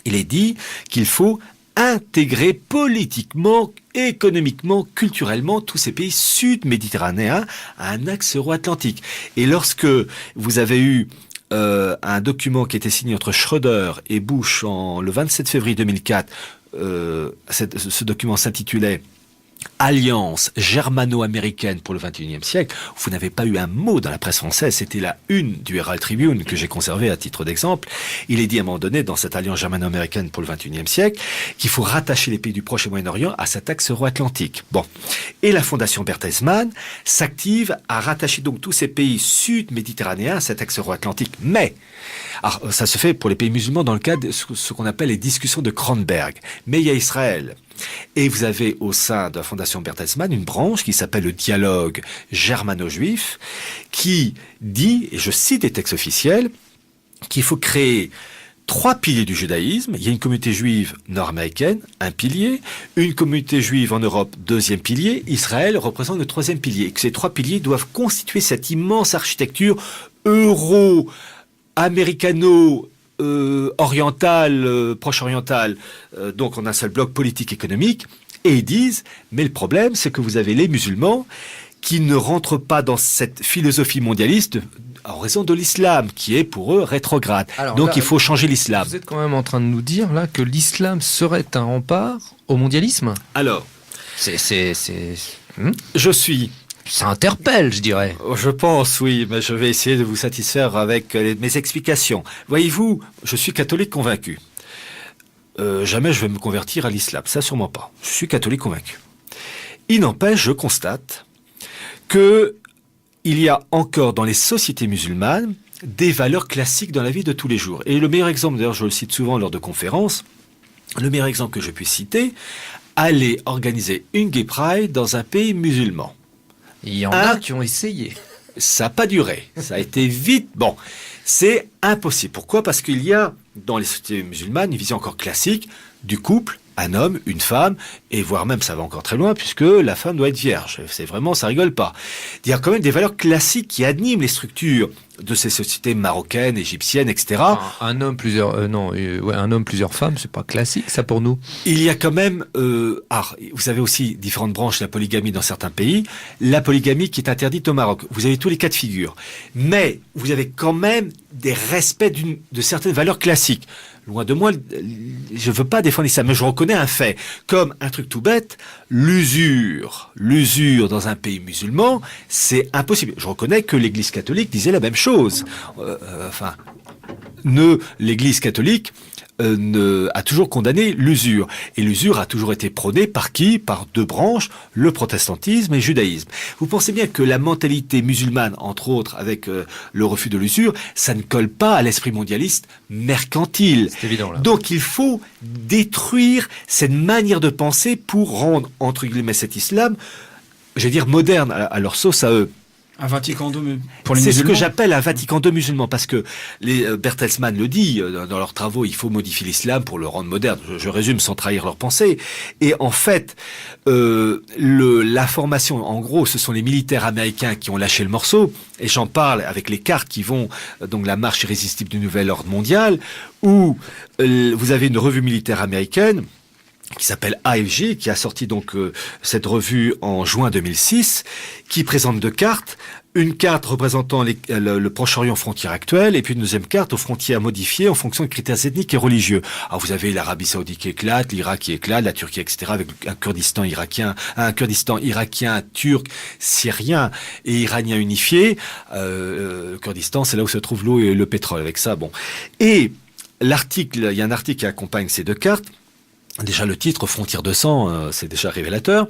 Speaker 3: il est dit qu'il faut intégrer politiquement, économiquement, culturellement tous ces pays sud-méditerranéens à un axe euro-atlantique. Et lorsque vous avez eu un document qui était signé entre Schröder et Bush le 27 février 2004, ce document s'intitulait Alliance germano-américaine pour le XXIe siècle, vous n'avez pas eu un mot dans la presse française, c'était la une du Herald Tribune que j'ai conservé à titre d'exemple. Il est dit à un moment donné dans cette alliance germano-américaine pour le XXIe siècle qu'il faut rattacher les pays du Proche et Moyen-Orient à cet axe euro-atlantique. Bon. Et la Fondation Bertelsmann s'active à rattacher donc tous ces pays sud-méditerranéens à cet axe euro-atlantique. Mais, alors, ça se fait pour les pays musulmans dans le cadre de ce qu'on appelle les discussions de Kronberg. Mais il y a Israël. Et vous avez au sein de la Fondation Bertelsmann une branche qui s'appelle le dialogue germano-juif qui dit, et je cite des textes officiels, qu'il faut créer 3 piliers du judaïsme. Il y a une communauté juive nord-américaine, un pilier, une communauté juive en Europe, 2e pilier, Israël représente le 3e pilier. Et que ces 3 piliers doivent constituer cette immense architecture euro-américano orientale, proche orientale, donc en un seul bloc politique économique, et ils disent, mais le problème c'est que vous avez les musulmans qui ne rentrent pas dans cette philosophie mondialiste en raison de l'islam, qui est pour eux rétrograde. Alors, donc là, il faut changer l'islam.
Speaker 1: Vous êtes quand même en train de nous dire là que l'islam serait un rempart au mondialisme ?
Speaker 3: Alors,
Speaker 1: Ça interpelle, je dirais.
Speaker 3: Je pense, oui, mais je vais essayer de vous satisfaire avec mes explications. Voyez-vous, je suis catholique convaincu. Jamais je vais me convertir à l'islam, ça sûrement pas. Je suis catholique convaincu. Il n'empêche, je constate que il y a encore dans les sociétés musulmanes des valeurs classiques dans la vie de tous les jours. Et le meilleur exemple, d'ailleurs, je le cite souvent lors de conférences, le meilleur exemple que je puisse citer, aller organiser une Gay Pride dans un pays musulman.
Speaker 1: Il y en a qui ont essayé.
Speaker 3: Ça n'a pas duré. Ça a été vite. Bon, c'est impossible. Pourquoi ? Parce qu'il y a, dans les sociétés musulmanes, une vision encore classique du couple, un homme, une femme, et voire même, ça va encore très loin, puisque la femme doit être vierge. C'est vraiment, ça rigole pas. Il y a quand même des valeurs classiques qui animent les structures de ces sociétés marocaines, égyptiennes, etc.
Speaker 1: Un homme, plusieurs femmes, c'est pas classique, ça, pour nous.
Speaker 3: Il y a quand même, vous avez aussi différentes branches de la polygamie dans certains pays. La polygamie qui est interdite au Maroc. Vous avez tous les cas de figure. Mais vous avez quand même des respects de certaines valeurs classiques. Loin de moi, je veux pas défendre ça, mais je reconnais un fait. Comme un truc tout bête, l'usure dans un pays musulman, c'est impossible. Je reconnais que l'Église catholique disait la même chose. L'Église catholique a toujours condamné l'usure. Et l'usure a toujours été prônée par qui ? Par deux branches, le protestantisme et le judaïsme. Vous pensez bien que la mentalité musulmane, entre autres, avec le refus de l'usure, ça ne colle pas à l'esprit mondialiste mercantile.
Speaker 1: C'est évident, là.
Speaker 3: Donc il faut détruire cette manière de penser pour rendre, entre guillemets, cet islam, j'allais dire, moderne à leur sauce à eux.
Speaker 2: Un Vatican II pour les
Speaker 3: musulmans. C'est ce que j'appelle un Vatican II musulman, parce que Bertelsmann le dit dans leurs travaux, il faut modifier l'islam pour le rendre moderne. Je résume sans trahir leur pensée. Et en fait, la formation, en gros, ce sont les militaires américains qui ont lâché le morceau. Et j'en parle avec les cartes qui vont, donc la marche irrésistible du nouvel ordre mondial, où vous avez une revue militaire américaine qui s'appelle AFG, qui a sorti donc cette revue en juin 2006, qui présente deux cartes. Une carte représentant le Proche-Orient frontière actuelle, et puis une deuxième carte aux frontières modifiées en fonction de critères ethniques et religieux. Alors vous avez l'Arabie Saoudite qui éclate, l'Irak qui éclate, la Turquie, etc., avec un Kurdistan irakien, turc, syrien et iranien unifié. Le Kurdistan, c'est là où se trouve l'eau et le pétrole. Avec ça, bon. Et il y a un article qui accompagne ces deux cartes. Déjà le titre, Frontières de sang, c'est déjà révélateur.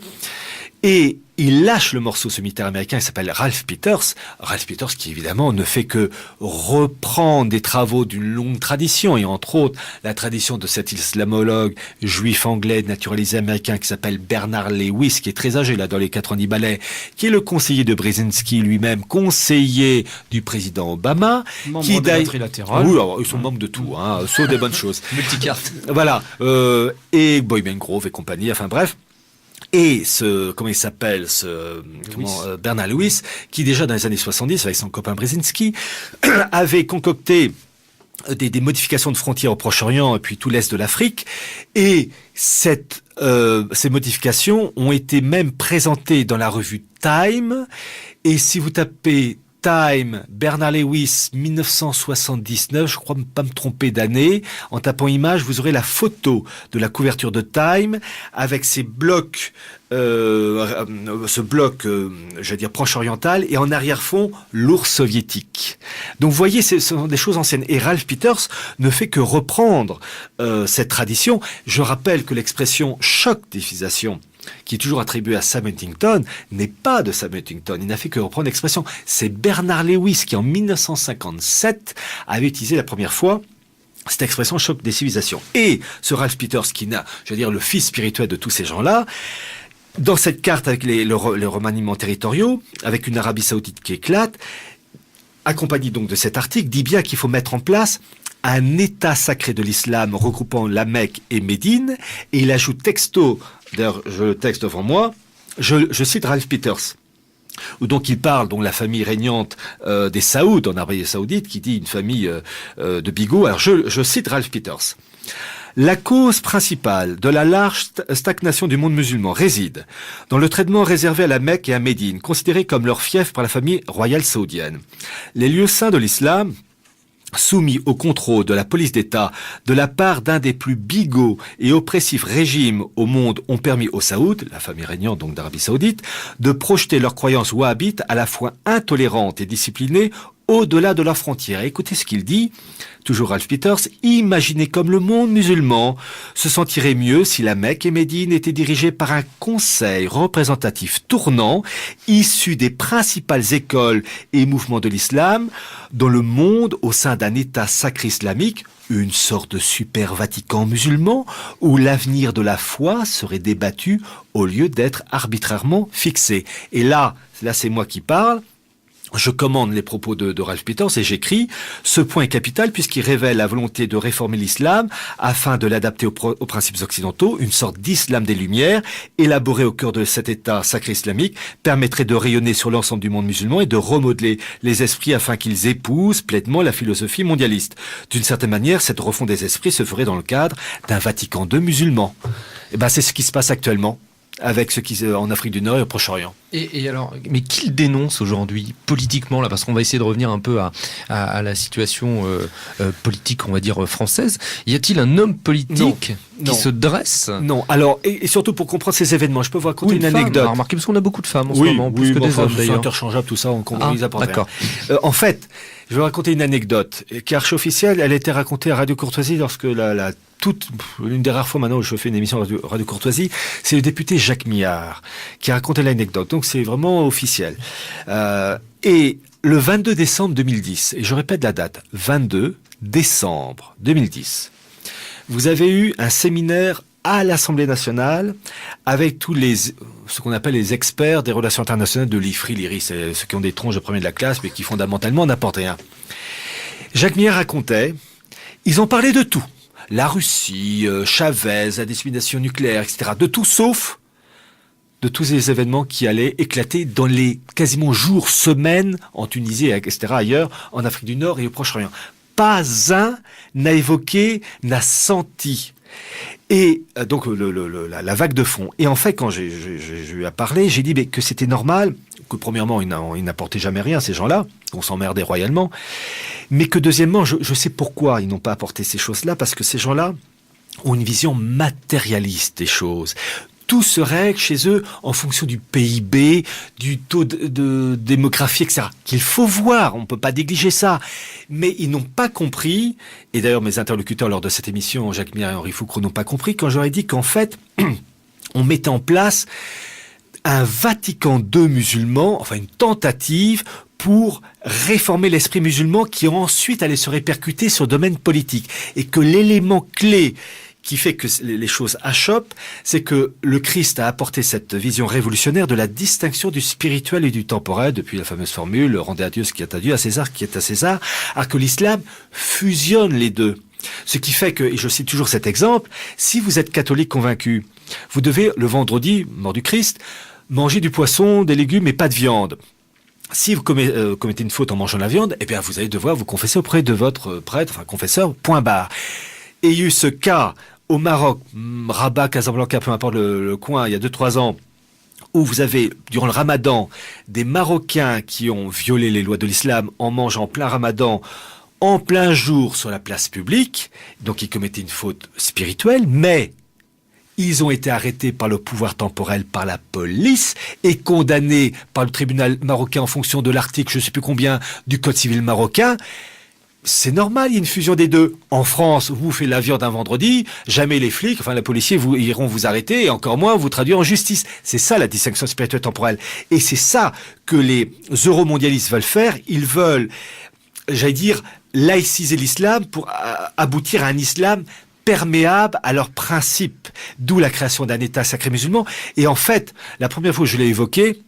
Speaker 3: Et il lâche le morceau, ce militaire américain, il s'appelle Ralph Peters. Ralph Peters qui évidemment ne fait que reprendre des travaux d'une longue tradition, et entre autres la tradition de cet islamologue juif anglais naturalisé américain qui s'appelle Bernard Lewis, qui est très âgé là dans les 90 balais, qui est le conseiller de Brzezinski lui-même, conseiller du président Obama,
Speaker 2: membre
Speaker 3: qui
Speaker 2: des trilatérales.
Speaker 3: Oui, alors, ils sont membres de tout, sauf des bonnes choses.
Speaker 1: Multicarte.
Speaker 3: Voilà, et Boyman Grove et compagnie, enfin bref. Et Bernard Lewis, qui déjà dans les années 70, avec son copain Brzezinski, avait concocté des modifications de frontières au Proche-Orient et puis tout l'Est de l'Afrique. Et ces modifications ont été même présentées dans la revue Time. Et si vous tapez Time, Bernard Lewis, 1979, je crois pas me tromper d'année. En tapant image, vous aurez la photo de la couverture de Time avec ces blocs, ce bloc, j'allais dire proche-oriental, et en arrière-fond, l'ours soviétique. Donc vous voyez, ce sont des choses anciennes. Et Ralph Peters ne fait que reprendre cette tradition. Je rappelle que l'expression choc des civilisations, qui est toujours attribué à Sam Huntington, n'est pas de Sam Huntington. Il n'a fait que reprendre l'expression. C'est Bernard Lewis qui, en 1957, avait utilisé la première fois cette expression choc des civilisations. Et ce Ralph Peters, qui n'a, je veux dire, le fils spirituel de tous ces gens-là, dans cette carte avec les remaniements territoriaux, avec une Arabie Saoudite qui éclate, accompagné donc de cet article, dit bien qu'il faut mettre en place un État sacré de l'islam regroupant la Mecque et Médine, et il ajoute texto, d'ailleurs je le texte devant moi, je cite Ralph Peters, où donc il parle donc la famille régnante des Saouds en Arabie Saoudite, qui dit une famille de bigots. Alors je cite Ralph Peters. La cause principale de la large stagnation du monde musulman réside dans le traitement réservé à la Mecque et à Médine, considérés comme leur fief par la famille royale saoudienne. Les lieux saints de l'islam, soumis au contrôle de la police d'État de la part d'un des plus bigots et oppressifs régimes au monde, ont permis aux Saouds, la famille régnante donc d'Arabie Saoudite, de projeter leurs croyances wahhabites à la fois intolérantes et disciplinées au-delà de leurs frontières. Écoutez ce qu'il dit, toujours Ralph Peters, imaginez comme le monde musulman se sentirait mieux si la Mecque et Médine étaient dirigées par un conseil représentatif tournant, issu des principales écoles et mouvements de l'islam, dans le monde au sein d'un État sacré islamique, une sorte de super Vatican musulman, où l'avenir de la foi serait débattu au lieu d'être arbitrairement fixé. Et là c'est moi qui parle. Je commande les propos de Ralph Peters et j'écris « Ce point est capital puisqu'il révèle la volonté de réformer l'islam afin de l'adapter aux principes occidentaux, une sorte d'islam des Lumières, élaboré au cœur de cet État sacré islamique, permettrait de rayonner sur l'ensemble du monde musulman et de remodeler les esprits afin qu'ils épousent pleinement la philosophie mondialiste. D'une certaine manière, cette refonte des esprits se ferait dans le cadre d'un Vatican II musulman. » Et ben, c'est ce qui se passe actuellement avec ce qui en Afrique du Nord et au Proche-Orient.
Speaker 1: Et alors, mais qui le dénonce aujourd'hui politiquement là, parce qu'on va essayer de revenir un peu à la situation politique, on va dire française. Y a-t-il un homme politique qui se dresse?
Speaker 3: Non. Alors, et surtout pour comprendre ces événements, je peux vous raconter une
Speaker 1: femme,
Speaker 3: anecdote.
Speaker 1: Remarquez, parce qu'on a beaucoup de femmes en ce moment, plus que des hommes
Speaker 3: C'est
Speaker 1: d'ailleurs.
Speaker 3: interchangeable tout ça, on compromise après.
Speaker 1: D'accord.
Speaker 3: En fait, je vais raconter une anecdote qui est archi-officielle. Elle a été racontée à Radio Courtoisie lorsque l'une des rares fois maintenant où je fais une émission Radio Courtoisie, c'est le député Jacques Millard qui a raconté l'anecdote. Donc c'est vraiment officiel. Et le 22 décembre 2010, et je répète la date, 22 décembre 2010, vous avez eu un séminaire à l'Assemblée nationale avec tous ce qu'on appelle les experts des relations internationales de l'IFRI, l'IRI, c'est ceux qui ont des tronches de premier de la classe mais qui fondamentalement n'apportent rien. Jacques Millard racontait, ils ont parlé de tout. La Russie, Chavez, la dissémination nucléaire, etc. De tout sauf de tous ces événements qui allaient éclater dans les quasiment jours, semaines en Tunisie, etc. ailleurs, en Afrique du Nord et au Proche-Orient. Pas un n'a évoqué, n'a senti. Et donc la vague de fond. Et en fait, quand j'ai eu à parler, j'ai dit que c'était normal, que premièrement, ils n'apportaient jamais rien, ces gens-là, qu'on s'emmerdait royalement, mais que deuxièmement, je sais pourquoi ils n'ont pas apporté ces choses-là, parce que ces gens-là ont une vision matérialiste des choses. Tout se règle chez eux en fonction du PIB, du taux de démographie, etc. Qu'il faut voir, on ne peut pas négliger ça. Mais ils n'ont pas compris, et d'ailleurs mes interlocuteurs lors de cette émission, Jacques Millard et Henri Foucault, n'ont pas compris quand j'aurais dit qu'en fait, on mettait en place un Vatican II musulman, enfin une tentative pour réformer l'esprit musulman qui ensuite allait se répercuter sur le domaine politique. Et que l'élément clé qui fait que les choses achoppent, c'est que le Christ a apporté cette vision révolutionnaire de la distinction du spirituel et du temporel, depuis la fameuse formule « rendez à Dieu ce qui est à Dieu, à César ce qui est à César », alors que l'islam fusionne les deux. Ce qui fait que, et je cite toujours cet exemple, si vous êtes catholique convaincu, vous devez, le vendredi, mort du Christ, manger du poisson, des légumes et pas de viande. Si vous commettez une faute en mangeant la viande, eh bien vous allez devoir vous confesser auprès de votre prêtre, enfin confesseur, point barre. Et il y a eu ce cas au Maroc, Rabat, Casablanca, peu importe le coin, il y a 2-3 ans, où vous avez, durant le ramadan, des Marocains qui ont violé les lois de l'islam en mangeant plein ramadan, en plein jour sur la place publique. Donc ils commettaient une faute spirituelle, mais ils ont été arrêtés par le pouvoir temporel, par la police, et condamnés par le tribunal marocain en fonction de l'article, je ne sais plus combien, du Code civil marocain. C'est normal, il y a une fusion des deux. En France, vous faites la viande un vendredi, jamais les flics, enfin les policiers iront vous arrêter et encore moins vous traduire en justice. C'est ça la distinction spirituelle temporelle. Et c'est ça que les euromondialistes veulent faire. Ils veulent, j'allais dire, laïciser l'islam pour aboutir à un islam perméable à leurs principes. D'où la création d'un État sacré musulman. Et en fait, la première fois que je l'ai évoqué,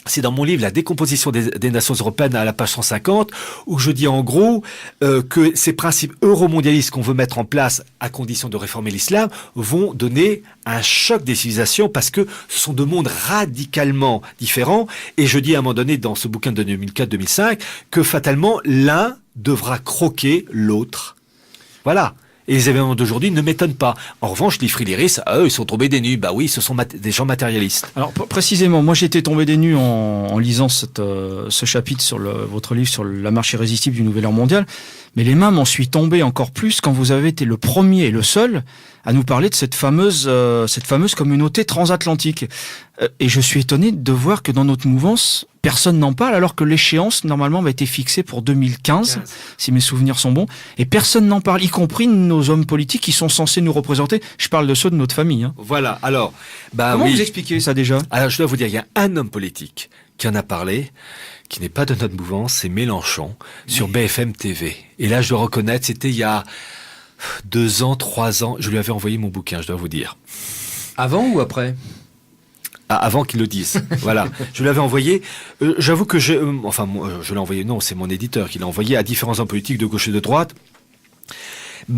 Speaker 3: c'est dans mon livre « La décomposition des nations européennes » à la page 150, où je dis en gros que ces principes euromondialistes qu'on veut mettre en place à condition de réformer l'islam vont donner un choc des civilisations parce que ce sont deux mondes radicalement différents. Et je dis à un moment donné dans ce bouquin de 2004-2005 que fatalement l'un devra croquer l'autre. Voilà. Et les événements d'aujourd'hui ne m'étonnent pas. En revanche, les friléristes, eux, ils sont tombés des nues. Bah oui, ce sont des gens matérialistes.
Speaker 2: Alors précisément, moi j'étais tombé des nues en lisant ce chapitre sur votre livre sur la marche irrésistible du nouvel ordre mondial. Mais les mains m'en suis tombé encore plus quand vous avez été le premier et le seul à nous parler de cette fameuse communauté transatlantique. Et je suis étonné de voir que dans notre mouvance, personne n'en parle, alors que l'échéance, normalement, a été fixée pour 2015, si mes souvenirs sont bons, et personne n'en parle, y compris nos hommes politiques qui sont censés nous représenter. Je parle de ceux de notre famille. Hein.
Speaker 3: Voilà, alors...
Speaker 2: Comment vous expliquez ça déjà ?
Speaker 3: Alors, je dois vous dire, il y a un homme politique qui en a parlé, qui n'est pas de notre mouvance, c'est Mélenchon, sur BFM TV. Et là, je dois reconnaître, c'était il y a 2 ans, 3 ans, je lui avais envoyé mon bouquin, je dois vous dire.
Speaker 1: Avant ou après ?
Speaker 3: Avant qu'il le dise. Voilà. Je l'avais envoyé. J'avoue que je l'ai envoyé. Non, c'est mon éditeur qui l'a envoyé à différents hommes politiques de gauche et de droite. Il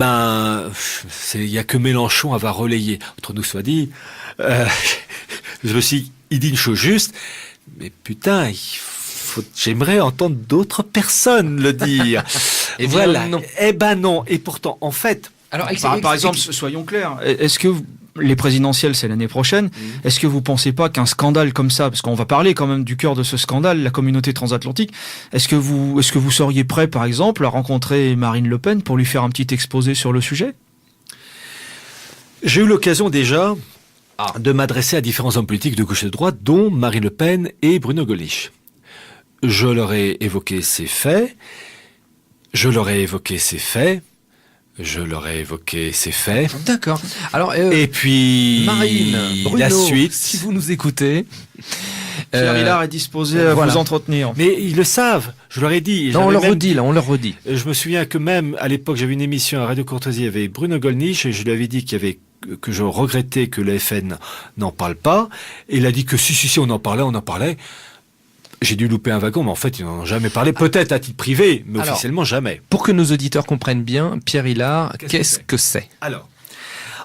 Speaker 3: y a que Mélenchon à va relayer. Entre nous soit dit, je me suis dit, il dit une chose juste, mais putain, j'aimerais entendre d'autres personnes le dire.
Speaker 1: Et
Speaker 3: voilà.
Speaker 1: non.
Speaker 3: Eh ben non. Et pourtant, en fait.
Speaker 2: Alors, par exemple, soyons clairs. Est-ce que les présidentielles, c'est l'année prochaine. Est-ce que vous pensez pas qu'un scandale comme ça, parce qu'on va parler quand même du cœur de ce scandale, la communauté transatlantique, est-ce que vous seriez prêt, par exemple, à rencontrer Marine Le Pen pour lui faire un petit exposé sur le sujet ?
Speaker 3: J'ai eu l'occasion déjà de m'adresser à différents hommes politiques de gauche et de droite, dont Marine Le Pen et Bruno Gollnisch. Je leur ai évoqué ces faits.
Speaker 1: D'accord. Alors,
Speaker 3: et puis,
Speaker 1: Marine, Bruno,
Speaker 3: la suite.
Speaker 1: Si vous nous écoutez,
Speaker 2: Pierre Hilard est disposé à vous entretenir.
Speaker 3: Mais ils le savent. Je leur ai dit.
Speaker 1: Non, on leur redit.
Speaker 3: Je me souviens que même à l'époque, j'avais une émission à Radio Courtoisie avec Bruno Gollnisch et je lui avais dit que je regrettais que le FN n'en parle pas. Et il a dit que si, on en parlait. J'ai dû louper un wagon, mais en fait, ils n'en ont jamais parlé. Peut-être à titre privé, mais officiellement jamais.
Speaker 1: Pour que nos auditeurs comprennent bien, Pierre Hilard, qu'est-ce que c'est ?
Speaker 3: Alors,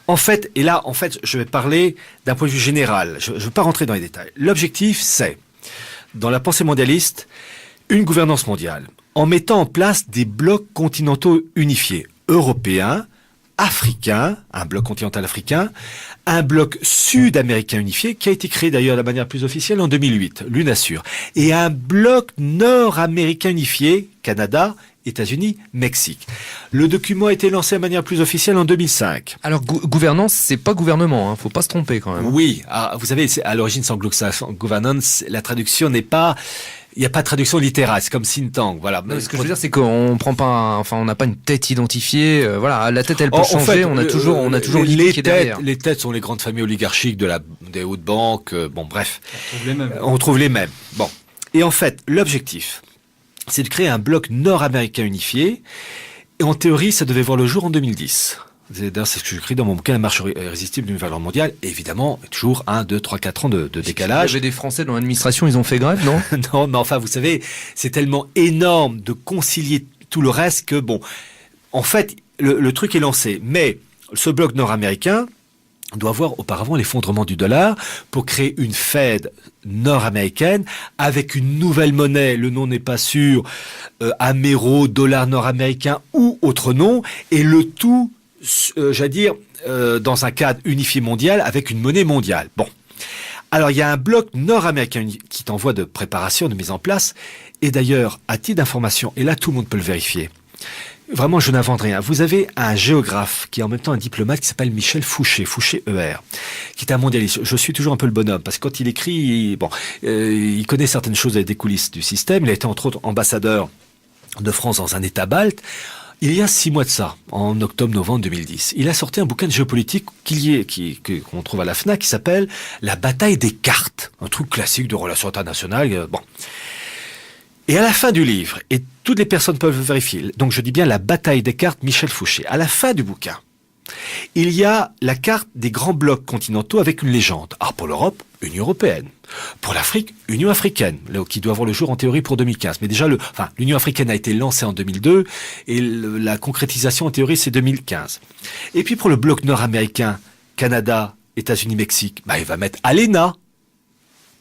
Speaker 3: en fait, je vais parler d'un point de vue général. Je ne veux pas rentrer dans les détails. L'objectif, c'est, dans la pensée mondialiste, une gouvernance mondiale, en mettant en place des blocs continentaux unifiés, européens, africains, un bloc continental africain, un bloc sud-américain unifié, qui a été créé d'ailleurs de la manière plus officielle en 2008, l'UNASUR, et un bloc nord-américain unifié, Canada, États-Unis, Mexique. Le document a été lancé de manière plus officielle en 2005.
Speaker 1: Alors, gouvernance, c'est pas gouvernement, hein, faut pas se tromper quand même.
Speaker 3: Oui, vous savez, à l'origine, sans governance, la traduction n'est pas... Il n'y a pas de traduction littérale, c'est comme think tank, voilà.
Speaker 1: Non, ce que je veux dire, c'est qu'on prend pas, on n'a pas une tête identifiée. Voilà, la tête, elle peut changer. En fait, on a toujours l'idée qui est derrière.
Speaker 3: Les têtes sont les grandes familles oligarchiques des hautes banques. Bon, bref, on trouve les mêmes. Bon, et en fait, l'objectif, c'est de créer un bloc nord-américain unifié. Et en théorie, ça devait voir le jour en 2010. D'ailleurs, c'est ce que j'écris dans mon bouquin, La marche irrésistible d'une valeur mondiale. Évidemment, toujours 1, 2, 3, 4 ans de décalage.
Speaker 1: Il y avait des Français dans l'administration, ils ont fait grève, non?
Speaker 3: Non, mais enfin, vous savez, c'est tellement énorme de concilier tout le reste que, bon, en fait, le truc est lancé. Mais ce bloc nord-américain doit voir auparavant l'effondrement du dollar pour créer une Fed nord-américaine avec une nouvelle monnaie, le nom n'est pas sûr, Amero, dollar nord-américain ou autre nom, et le tout dans un cadre unifié mondial avec une monnaie mondiale. Bon. Alors, il y a un bloc nord-américain qui est en voie de préparation, de mise en place. Et d'ailleurs, à titre d'information, et là, tout le monde peut le vérifier. Vraiment, je n'invente rien. Vous avez un géographe qui est en même temps un diplomate qui s'appelle Michel Fouché, Fouché-ER, qui est un mondialiste. Je suis toujours un peu le bonhomme parce que quand il écrit, il connaît certaines choses des coulisses du système. Il a été entre autres ambassadeur de France dans un État balte. Il y a 6 mois de ça, en octobre-novembre 2010, il a sorti un bouquin de géopolitique qu'on trouve à la FNAC qui s'appelle « La bataille des cartes », un truc classique de relations internationales. Bon. Et à la fin du livre, et toutes les personnes peuvent vérifier, donc je dis bien « La bataille des cartes » Michel Fouché, à la fin du bouquin, il y a la carte des grands blocs continentaux avec une légende. Alors pour l'Europe, Union européenne. Pour l'Afrique, Union africaine, qui doit voir le jour en théorie pour 2015. Mais déjà, l'Union africaine a été lancée en 2002 et la concrétisation en théorie, c'est 2015. Et puis pour le bloc nord-américain, Canada, États-Unis, Mexique, il va mettre ALENA.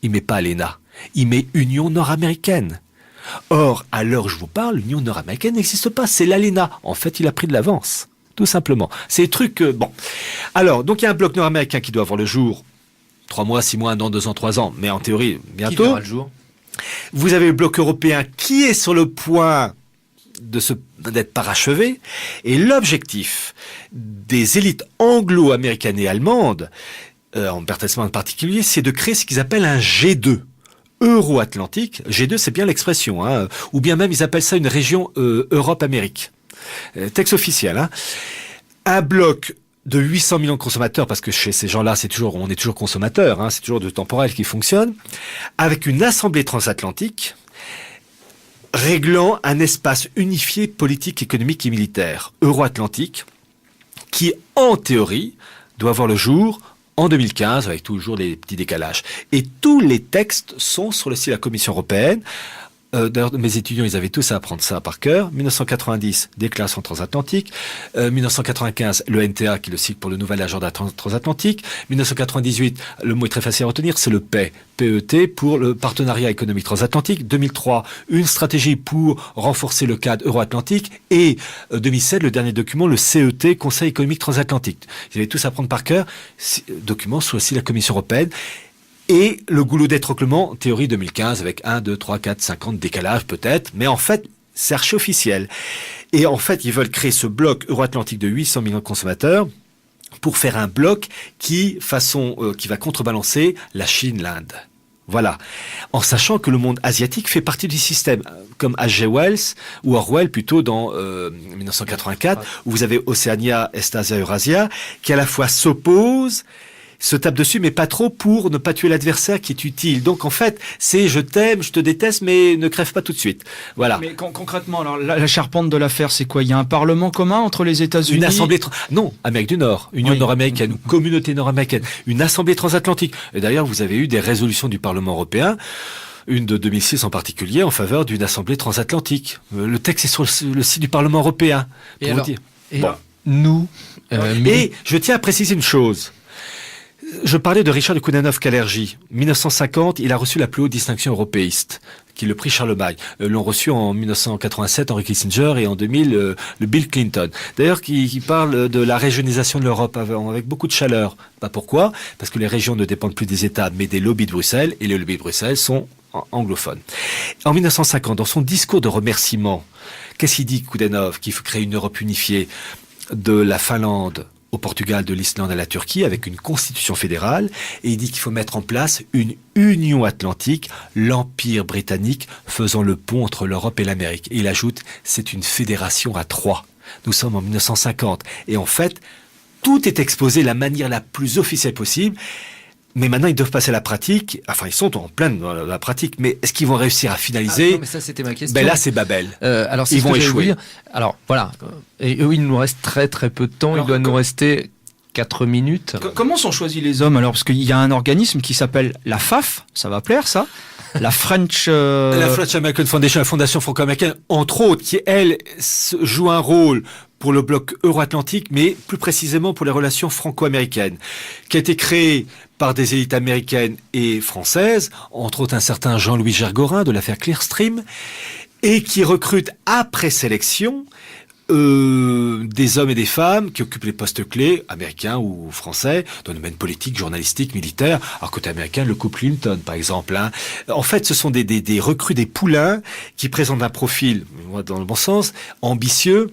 Speaker 3: Il met pas ALENA, il met Union nord-américaine. Or, à l'heure où je vous parle, l'Union nord-américaine n'existe pas, c'est l'ALENA. En fait, il a pris de l'avance. Tout simplement. C'est des trucs... Alors, donc il y a un bloc nord-américain qui doit voir le jour 3 mois, 6 mois, 1 an, 2 ans, 3 ans, mais en théorie, bientôt.
Speaker 1: Qui verra le jour ?
Speaker 3: Vous avez le bloc européen qui est sur le point d'être parachevé. Et l'objectif des élites anglo-américaines et allemandes, en Bertelsmann en particulier, c'est de créer ce qu'ils appellent un G2. Euro-Atlantique. G2, c'est bien l'expression, hein, ou bien même ils appellent ça une région Europe-Amérique. Texte officiel. Hein. Un bloc de 800 millions de consommateurs, parce que chez ces gens-là, on est toujours consommateurs, hein, c'est toujours de temporel qui fonctionne, avec une assemblée transatlantique réglant un espace unifié politique, économique et militaire euro-atlantique qui, en théorie, doit voir le jour en 2015, avec toujours les petits décalages. Et tous les textes sont sur le site de la Commission européenne. D'ailleurs, mes étudiants, ils avaient tous à apprendre ça par cœur. 1990, déclaration transatlantique. 1995, le NTA, qui est le cycle pour le nouvel agenda transatlantique. 1998, le mot est très facile à retenir, c'est le PET, PET, pour le partenariat économique transatlantique. 2003, une stratégie pour renforcer le cadre euro-atlantique. Et 2007, le dernier document, le CET, Conseil économique transatlantique. Ils avaient tous à apprendre par cœur. Document sur le site de la Commission européenne. Et le goulot d'étranglement, théorie 2015, avec 1, 2, 3, 4, 50 décalages peut-être, mais en fait, c'est archi-officiel. Et en fait, ils veulent créer ce bloc euro-atlantique de 800 millions de consommateurs pour faire un bloc qui va contrebalancer la Chine, l'Inde. Voilà. En sachant que le monde asiatique fait partie du système, comme H.G. Wells, ou Orwell plutôt dans 1984, où vous avez Océania, Est-Asia, Eurasia, qui à la fois s'opposent, se tape dessus, mais pas trop pour ne pas tuer l'adversaire qui est utile. Donc en fait, c'est je t'aime, je te déteste, mais ne crève pas tout de suite. Voilà.
Speaker 2: Mais concrètement, alors la charpente de l'affaire, c'est quoi? Il y a un parlement commun entre les États-Unis?
Speaker 3: Une assemblée non, Amérique du Nord, Union nord-américaine, une communauté nord-américaine, une assemblée transatlantique. Et d'ailleurs, vous avez eu des résolutions du Parlement européen. Une de 2006 en particulier, en faveur d'une assemblée transatlantique. Le texte est sur le site du Parlement européen. Pour vous dire.
Speaker 1: Nous...
Speaker 3: Et je tiens à préciser une chose. Je parlais de Richard de Kounanoff-Kalergi. 1950, il a reçu la plus haute distinction européiste, qui est le prix Charlemagne. L'ont reçu en 1987 Henry Kissinger et en 2000 le Bill Clinton. D'ailleurs, qui parle de la régionalisation de l'Europe avec beaucoup de chaleur. Pourquoi? Parce que les régions ne dépendent plus des États, mais des lobbies de Bruxelles, et les lobbies de Bruxelles sont anglophones. En 1950, dans son discours de remerciement, qu'est-ce qu'il dit, Kounanov? Qu'il faut créer une Europe unifiée de la Finlande au Portugal, de l'Islande à la Turquie, avec une constitution fédérale, et il dit qu'il faut mettre en place une union atlantique, l'Empire britannique faisant le pont entre l'Europe et l'Amérique. Et il ajoute, c'est une fédération à trois. Nous sommes en 1950. Et en fait, tout est exposé de la manière la plus officielle possible. Mais maintenant, ils doivent passer à la pratique. Enfin, ils sont en pleine dans la pratique. Mais est-ce qu'ils vont réussir à finaliser?
Speaker 1: Non, mais ça, c'était ma question.
Speaker 3: Ben là, c'est Babel.
Speaker 1: Alors, ils vont échouer. Alors, voilà. Et eux, il nous reste très, très peu de temps. Il doit nous rester 4 minutes.
Speaker 2: Comment sont choisis les hommes, alors? Parce qu'il y a un organisme qui s'appelle la FAF. Ça va plaire, ça? La French...
Speaker 3: La French American Foundation, la Fondation franco-américaine, entre autres, qui, elle, joue un rôle pour le bloc euro-atlantique, mais plus précisément pour les relations franco-américaines, qui a été créée par des élites américaines et françaises, entre autres un certain Jean-Louis Gergorin de l'affaire Clearstream, et qui recrute après sélection des hommes et des femmes qui occupent les postes clés, américains ou français, dans le domaine politique, journalistique, militaire. Alors côté américain, le couple Clinton, par exemple. Hein. En fait, ce sont des recrues, des poulains qui présentent un profil, dans le bon sens, ambitieux,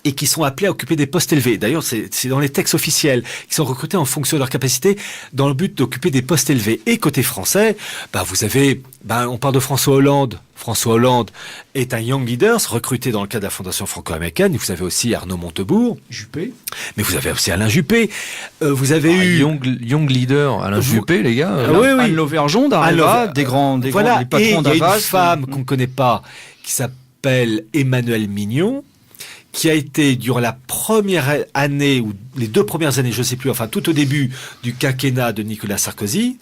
Speaker 3: et qui sont appelés à occuper des postes élevés. D'ailleurs, c'est dans les textes officiels, qui sont recrutés en fonction de leur capacité, dans le but d'occuper des postes élevés. Et côté français, vous avez, on parle de François Hollande. François Hollande est un Young Leaders recruté dans le cadre de la Fondation franco-américaine. Vous avez aussi Arnaud Montebourg.
Speaker 2: Juppé.
Speaker 3: Mais vous avez aussi Alain Juppé. Vous avez eu...
Speaker 1: Young Leader, Alain Juppé, les gars.
Speaker 3: Oui.
Speaker 2: Anne Lauvergeon d'Areva, des grands les patrons
Speaker 3: et il y a
Speaker 2: d'Avas.
Speaker 3: une femme qu'on ne connaît pas, qui s'appelle Emmanuelle Mignon, qui a été, durant la première année, ou les 2 premières années, je ne sais plus, enfin tout au début du quinquennat de Nicolas Sarkozy,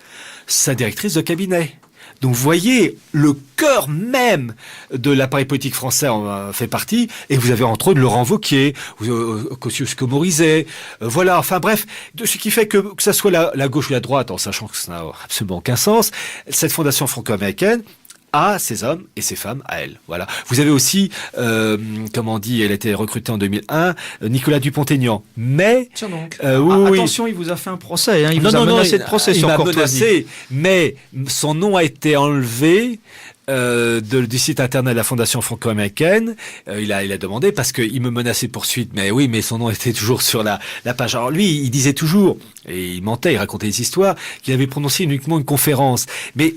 Speaker 3: sa directrice de cabinet. Donc vous voyez, le cœur même de l'appareil politique français en fait partie, et vous avez entre autres Laurent Wauquiez, Kosciusko-Morizet, voilà, enfin bref, de ce qui fait que ça soit la gauche ou la droite, en sachant que ça n'a absolument aucun sens, cette fondation franco-américaine à ces hommes et ces femmes à elle. Voilà. Vous avez aussi, comme on dit, elle a été recrutée en 2001, Nicolas Dupont-Aignan. Mais
Speaker 1: Tiens donc.
Speaker 3: oui.
Speaker 2: Attention, il vous a fait un procès, hein, il
Speaker 3: Non,
Speaker 2: vous a
Speaker 3: non,
Speaker 2: menacé
Speaker 3: non,
Speaker 2: de procès
Speaker 3: il
Speaker 2: sur
Speaker 3: m'a
Speaker 2: Courtoisie.
Speaker 3: menacé, mais son nom a été enlevé du site internet de la Fondation franco-américaine. Il a demandé parce qu'il me menaçait de poursuite. Mais oui, mais son nom était toujours sur la page. Alors lui, il disait toujours, et il mentait, il racontait des histoires, qu'il avait prononcé uniquement une conférence. Mais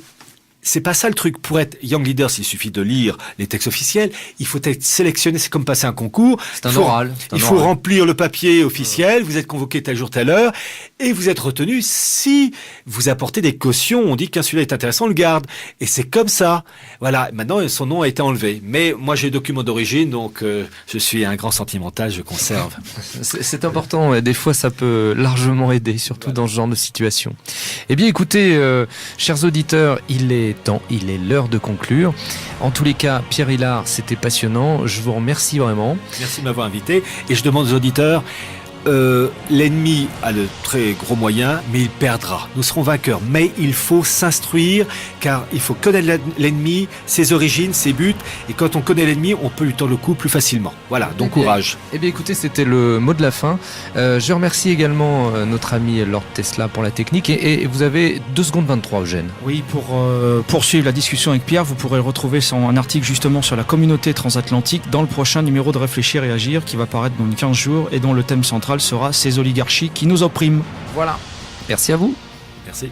Speaker 3: c'est pas ça le truc. Pour être Young Leaders, il suffit de lire les textes officiels. Il faut être sélectionné. C'est comme passer un concours.
Speaker 1: C'est un oral.
Speaker 3: Il faut remplir le papier officiel. Vous êtes convoqué tel jour, telle heure. Et vous êtes retenu si vous apportez des cautions. On dit qu'un celui-là est intéressant, on le garde. Et c'est comme ça. Voilà. Maintenant, son nom a été enlevé. Mais moi, j'ai le document d'origine, donc je suis un grand sentimental, je conserve.
Speaker 1: C'est important. Et des fois, ça peut largement aider, surtout dans ce genre de situation. Eh bien, écoutez, chers auditeurs, il est l'heure de conclure. En tous les cas, Pierre Hilard, c'était passionnant. Je vous remercie vraiment.
Speaker 3: Merci de m'avoir invité. Et je demande aux auditeurs, l'ennemi a le très gros moyen, mais il perdra. Nous serons vainqueurs. Mais il faut s'instruire, car il faut connaître l'ennemi, ses origines, ses buts. Et quand on connaît l'ennemi, on peut lui tendre le coup plus facilement. Voilà, donc courage.
Speaker 1: Eh bien, écoutez, c'était le mot de la fin. Je remercie également notre ami Lord Tesla pour la technique. Et vous avez 2 secondes 23, Eugène.
Speaker 2: Oui, pour poursuivre la discussion avec Pierre, vous pourrez le retrouver un article justement sur la communauté transatlantique dans le prochain numéro de Réfléchir et Agir qui va paraître dans 15 jours et dont le thème central sera ces oligarchies qui nous oppriment.
Speaker 1: Voilà. Merci à vous.
Speaker 3: Merci.